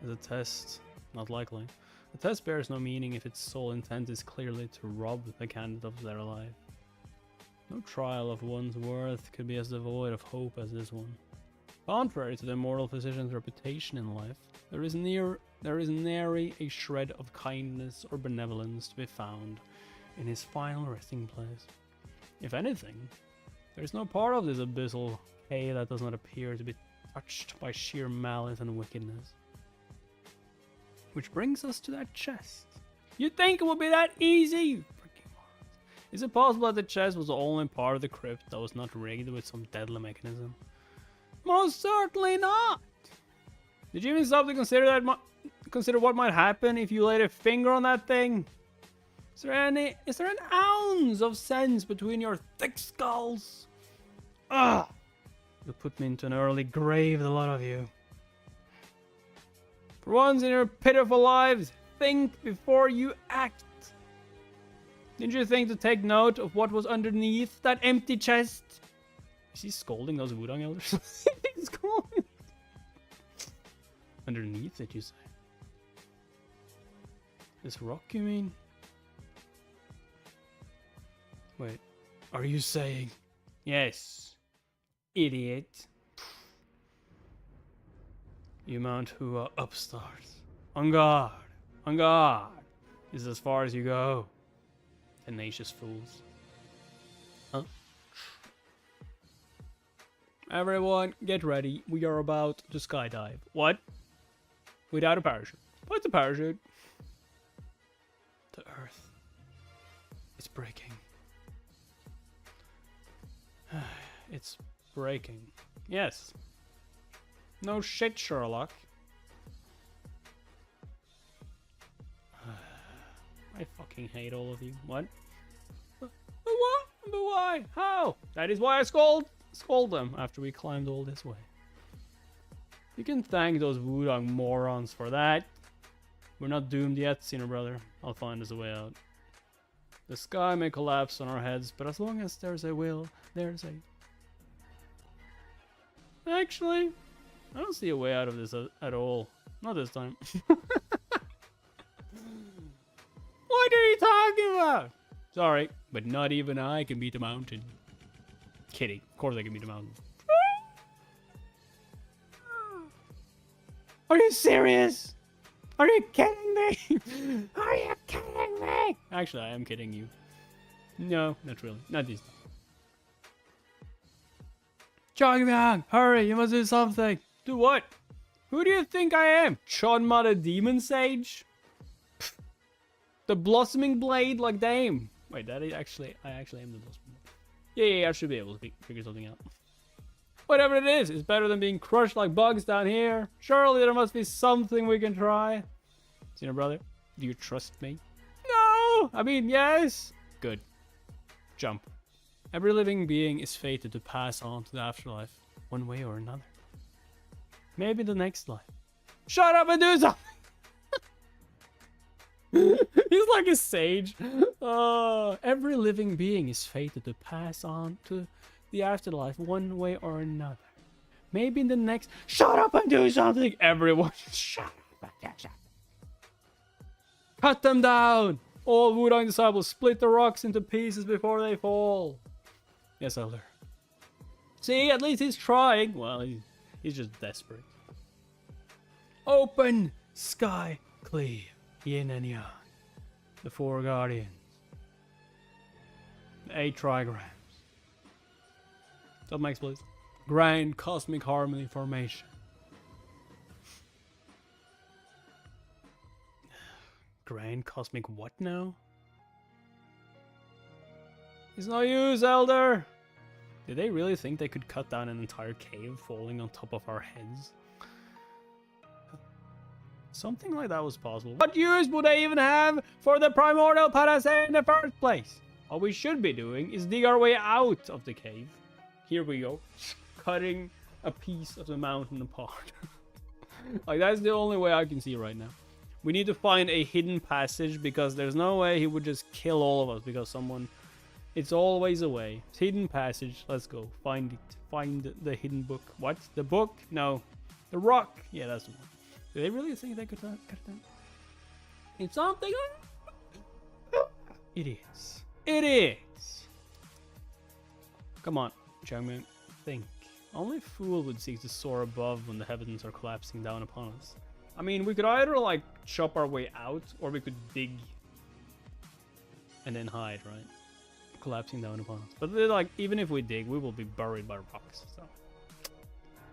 Speaker 1: As a test, not likely. The test bears no meaning if its sole intent is clearly to rob the candidate of their life. No trial of one's worth could be as devoid of hope as this one. Contrary to the immortal physician's reputation in life, there is nary a shred of kindness or benevolence to be found in his final resting place. If anything, there is no part of this abyssal cave that does not appear to be touched by sheer malice and wickedness. Which brings us to that chest. You'd think it would be that easy, you freaking morons. Is it possible that the chest was the only part of the crypt that was not rigged with some deadly mechanism? Most certainly not! Did you even stop to consider what might happen if you laid a finger on that thing? Is there an ounce of sense between your thick skulls? Ah! You'll put me into an early grave, the lot of you. For once in your pitiful lives, think before you act. Didn't you think to take note of what was underneath that empty chest? Is he scolding those Wudang elders? He's scolding. Underneath it, you say? This rock, you mean? Wait, are you saying? Yes, idiot. You Mount Hua upstarts. On guard, on guard. This is as far as you go. Tenacious fools. Huh? Everyone, get ready. We are about to skydive. What? Without a parachute. What's a parachute? The earth is breaking. It's breaking. Yes. No shit, Sherlock. I fucking hate all of you. What? But what? But why? How? That is why I scold them after we climbed all this way. You can thank those Wudang morons for that. We're not doomed yet, Sinner brother. I'll find us a way out. The sky may collapse on our heads, but as long as there's a will, there's a... Actually, I don't see a way out of this at all. Not this time. What are you talking about? Sorry, but not even I can beat a mountain. Kidding. Of course I can beat a mountain. Are you serious? Are you kidding me? Are you kidding me? Actually, I am kidding you. No, not really. Not this time. Chongmyang, hurry, you must do something. Do what? Who do you think I am? Chonma the Demon Sage? Pfft. The Blossoming Blade, like damn. Wait, I actually am the Blossoming Blade. Yeah, I should be able to figure something out. Whatever it is, it's better than being crushed like bugs down here. Surely there must be something we can try. Senior brother, do you trust me? No! I mean, yes. Good. Jump. Every living being is fated to pass on to the afterlife, one way or another. Maybe the next life. Shut up and do something! He's like a sage. Every living being is fated to pass on to the afterlife, one way or another. Maybe in the next... Shut up and do something! Everyone, shut up and do something. Cut them down! All Wudang disciples, split the rocks into pieces before they fall. Yes, Elder. See, at least he's trying. Well, he's just desperate. Open sky cleave, yin and yang. The 4 guardians. The 8 trigrams. Up next, please. Grand cosmic harmony formation. Grand cosmic what now? It's no use, Elder! Did they really think they could cut down an entire cave falling on top of our heads? Something like that was possible. What use would they even have for the primordial panacea in the first place? All we should be doing is dig our way out of the cave. Here we go. Cutting a piece of the mountain apart. Like, that's the only way I can see right now. We need to find a hidden passage because there's no way he would just kill all of us because someone... It's always a way. Hidden passage. Let's go. Find it. Find the hidden book. What? The book? No. The rock. Yeah, that's the one. Do they really think they could cut it down? It's something. It is. It is. Come on, Changmyang. Think. Only a fool would seek to soar above when the heavens are collapsing down upon us. I mean, we could either, like, chop our way out, or we could dig and then hide, right? Collapsing down upon us. But, like, even if we dig, we will be buried by rocks, so...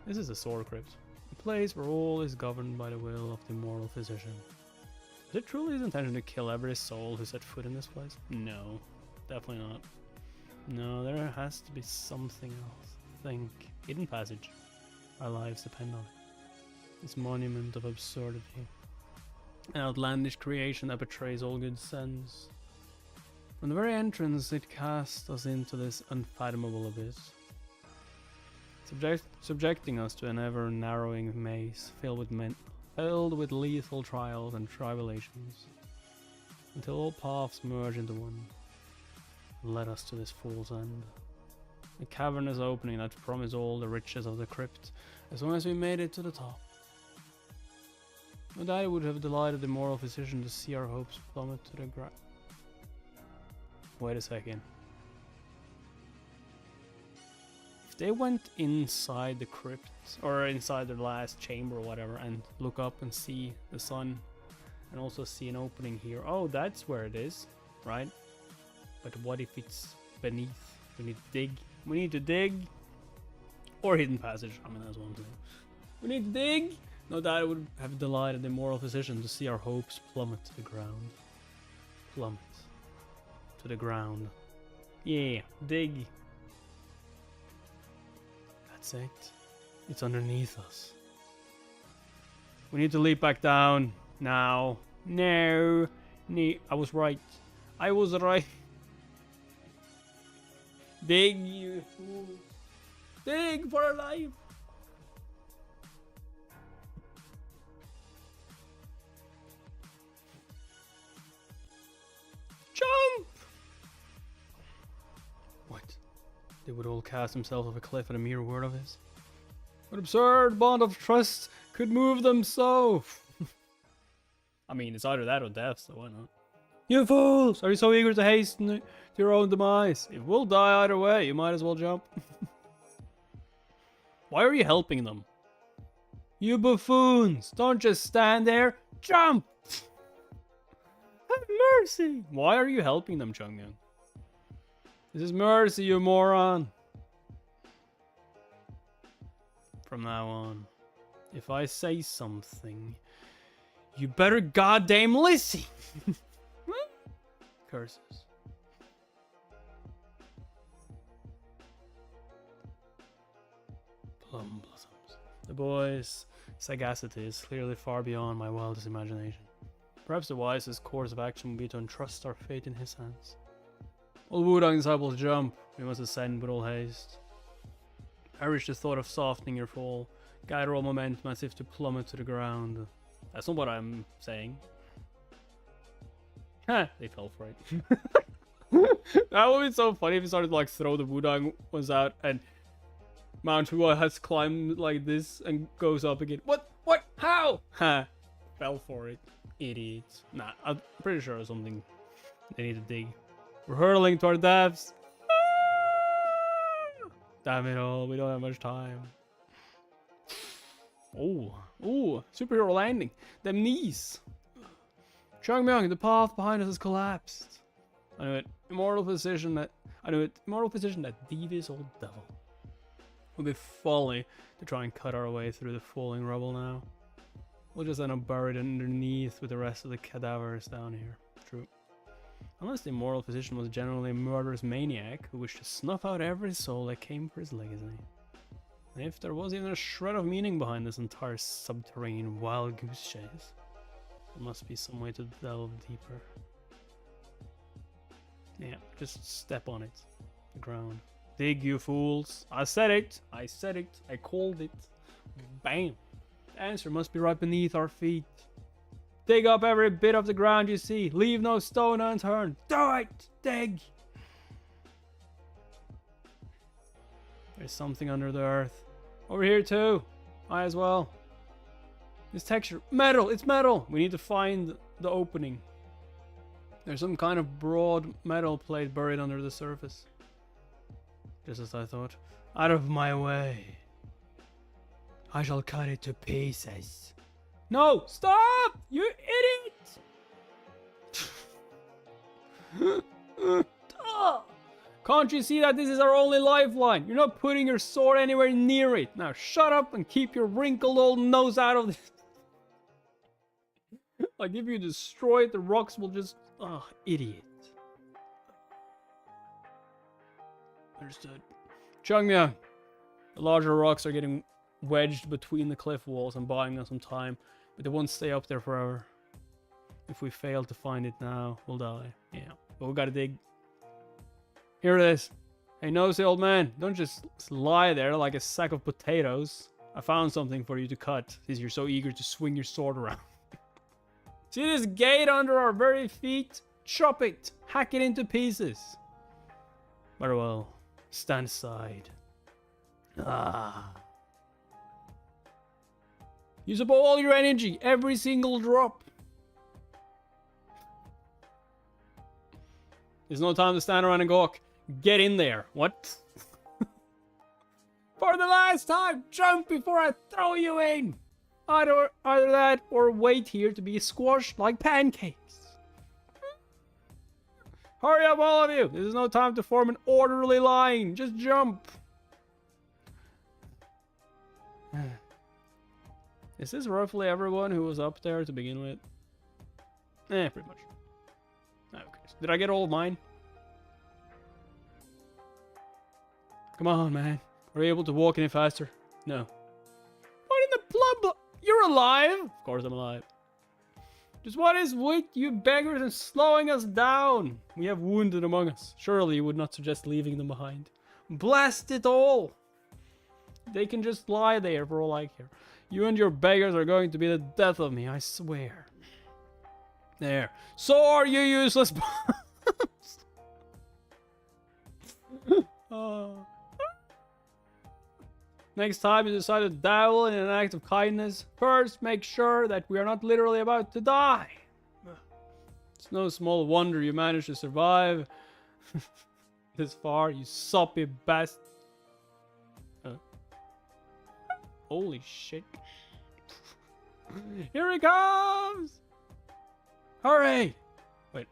Speaker 1: This is a sword crypt. A place where all is governed by the will of the immortal physician. Is it truly his intention to kill every soul who set foot in this place? No. Definitely not. No, there has to be something else. Think. Hidden passage. Our lives depend on it. This monument of absurdity. An outlandish creation that betrays all good sense. From the very entrance, it casts us into this unfathomable abyss. Subjecting us to an ever-narrowing maze filled with lethal trials and tribulations. Until all paths merge into one. Led us to this fool's end. A cavernous opening that promised all the riches of the crypt, as long as we made it to the top. No doubt it would have delighted the moral physician to see our hopes plummet to the ground. Wait a second. If they went inside the crypt, or inside the last chamber or whatever, and look up and see the sun, and also see an opening here. Oh, that's where it is, right? But what if it's beneath? We need to dig. We need to dig. Or hidden passage. I mean, that's one thing. We need to dig. No doubt it would have delighted the moral physician to see our hopes plummet to the ground. Plummet to the ground. Yeah, dig. That's it. It's underneath us. We need to leap back down. Now. No. I was right. I was right. Dig, you fool. Dig for a life. Jump! What? They would all cast themselves off a cliff at a mere word of his? What absurd bond of trust could move them so? I mean, it's either that or death, so why not? You fools! Are you so eager to hasten to your own demise? If we'll die either way, you might as well jump. Why are you helping them? You buffoons! Don't just stand there. Jump! Have mercy! Why are you helping them, Chungyang? This is mercy, you moron. From now on, if I say something, you better goddamn listen. Curses. Plum blossoms. The boy's sagacity is clearly far beyond my wildest imagination. Perhaps the wisest course of action would be to entrust our fate in his hands. All Wudang disciples jump. We must ascend with all haste. Perish the thought of softening your fall. Gather all momentum as if to plummet to the ground. That's not what I'm saying. Ha! They fell for it. That would be so funny if he started to like throw the Wudang ones out and Mount Hua has climbed like this and goes up again. What? What? How? Ha! Fell for it. Idiots. Nah, I'm pretty sure it's something they need to dig. We're hurtling to our deaths. Damn it all, we don't have much time. Oh, superhero landing. Them knees. Changmyang, the path behind us has collapsed. I knew it. Immortal position that devious old devil. It would be folly to try and cut our way through the falling rubble now. We'll just end up buried underneath with the rest of the cadavers down here. True. Unless the immoral physician was generally a murderous maniac who wished to snuff out every soul that came for his legacy. And if there was even a shred of meaning behind this entire subterranean wild goose chase, there must be some way to delve deeper. Yeah, just step on it. The ground. Dig, you fools. I said it. I said it. I called it. Bam. The answer must be right beneath our feet. Dig up every bit of the ground you see. Leave no stone unturned. Do it! Dig! There's something under the earth. Over here too. I as well. This texture. Metal! It's metal! We need to find the opening. There's some kind of broad metal plate buried under the surface. Just as I thought. Out of my way. I shall cut it to pieces. No! Stop! You idiot! Can't you see that this is our only lifeline? You're not putting your sword anywhere near it. Now shut up and keep your wrinkled old nose out of this. Like if you destroy it, the rocks will just... Oh, idiot. Understood. Changmyang. The larger rocks are getting wedged between the cliff walls and buying us some time, but they won't stay up there forever. If we fail to find it now, we'll die. Yeah, but we gotta dig. Here it is. Hey, nosy old man, don't just lie there like a sack of potatoes. I found something for you to cut, since you're so eager to swing your sword around. See this gate under our very feet? Chop it! Hack it into pieces! Very well. Stand aside. Use up all your energy, every single drop. There's no time to stand around and gawk. Get in there. What? For the last time, jump before I throw you in. Either that or wait here to be squashed like pancakes. Hurry up, all of you. This is no time to form an orderly line. Just jump. Is this roughly everyone who was up there to begin with? Pretty much. Okay. Did I get all of mine? Come on, man. Are you able to walk any faster? No. What in the plum? You're alive? Of course I'm alive. Just what is with you beggars and slowing us down? We have wounded among us. Surely you would not suggest leaving them behind. Blast it all! They can just lie there for all I care. You and your beggars are going to be the death of me, I swear. There. So are you, useless bums. Oh. Next time you decide to dabble in an act of kindness, first make sure that we are not literally about to die. It's no small wonder you managed to survive this far, you soppy bastard. Holy shit. Here he comes! Hurry! Wait.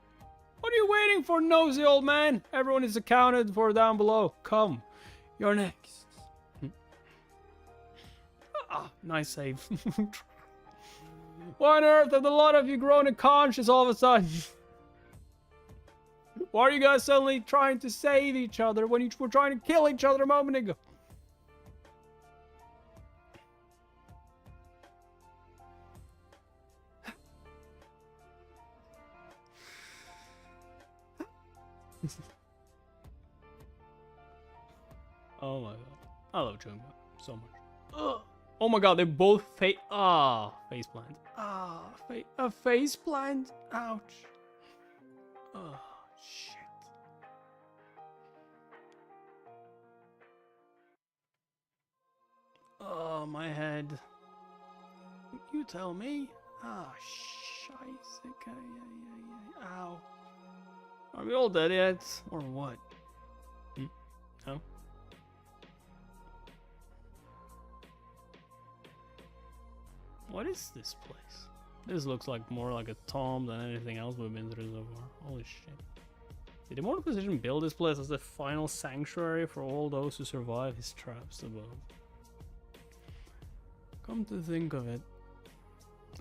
Speaker 1: What are you waiting for, nosy old man? Everyone is accounted for down below. Come. You're next. Nice save. Why on earth have a lot of you grown conscious all of a sudden? Why are you guys suddenly trying to save each other when you were trying to kill each other a moment ago? Oh my god. I love Chunga so much. Ugh. Oh my god, they both face plant. A face plant? Ouch. Oh, shit. Oh, my head. You tell me. Scheisse. Ow. Are we all dead yet? Or what? No? What is this place? This looks like more like a tomb than anything else we've been through so far. Holy shit. Did Immortal Precision build this place as the final sanctuary for all those who survive his traps above? Come to think of it,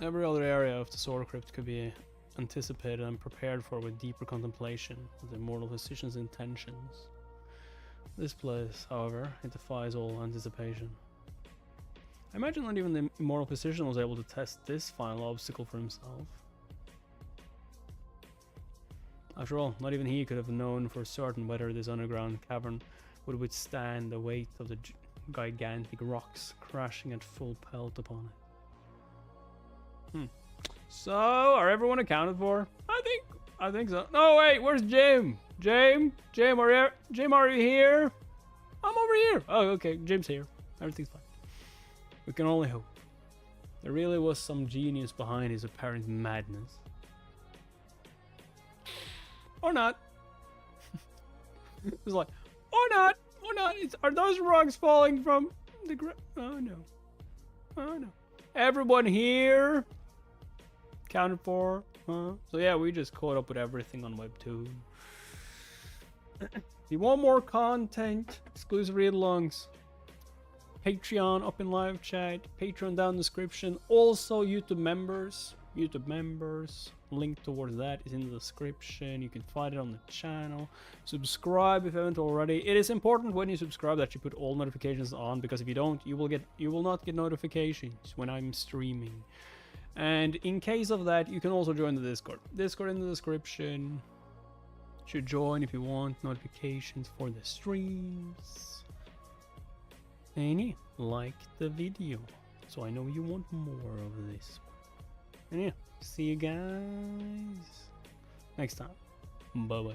Speaker 1: every other area of the Sword Crypt could be anticipated and prepared for with deeper contemplation of the Immortal Physician's intentions. This place, however, it defies all anticipation. I imagine not even the Immortal Physician was able to test this final obstacle for himself. After all, not even he could have known for certain whether this underground cavern would withstand the weight of the gigantic rocks crashing at full pelt upon it. So, are everyone accounted for? I think so. No, wait, where's Jim? Jim, are you here? I'm over here. Oh, okay, Jim's here. Everything's fine. We can only hope. There really was some genius behind his apparent madness. Or not. It's like, or not. Are those rocks falling from the ground? Oh no. Everyone here? Counted for? Huh? So yeah, we just caught up with everything on webtoon. If you want more content, exclusive read-alongs, Patreon up in live chat, Patreon down in the description. Also YouTube members, link towards that is in the description. You can find it on the channel. Subscribe if you haven't already. It is important when you subscribe that you put all notifications on, because if you don't, you will not get notifications when I'm streaming. And in case of that, you can also join the Discord in the description. You should join if you want notifications for the streams. And yeah, like the video so I know you want more of this. And yeah, see you guys next time. Bye bye.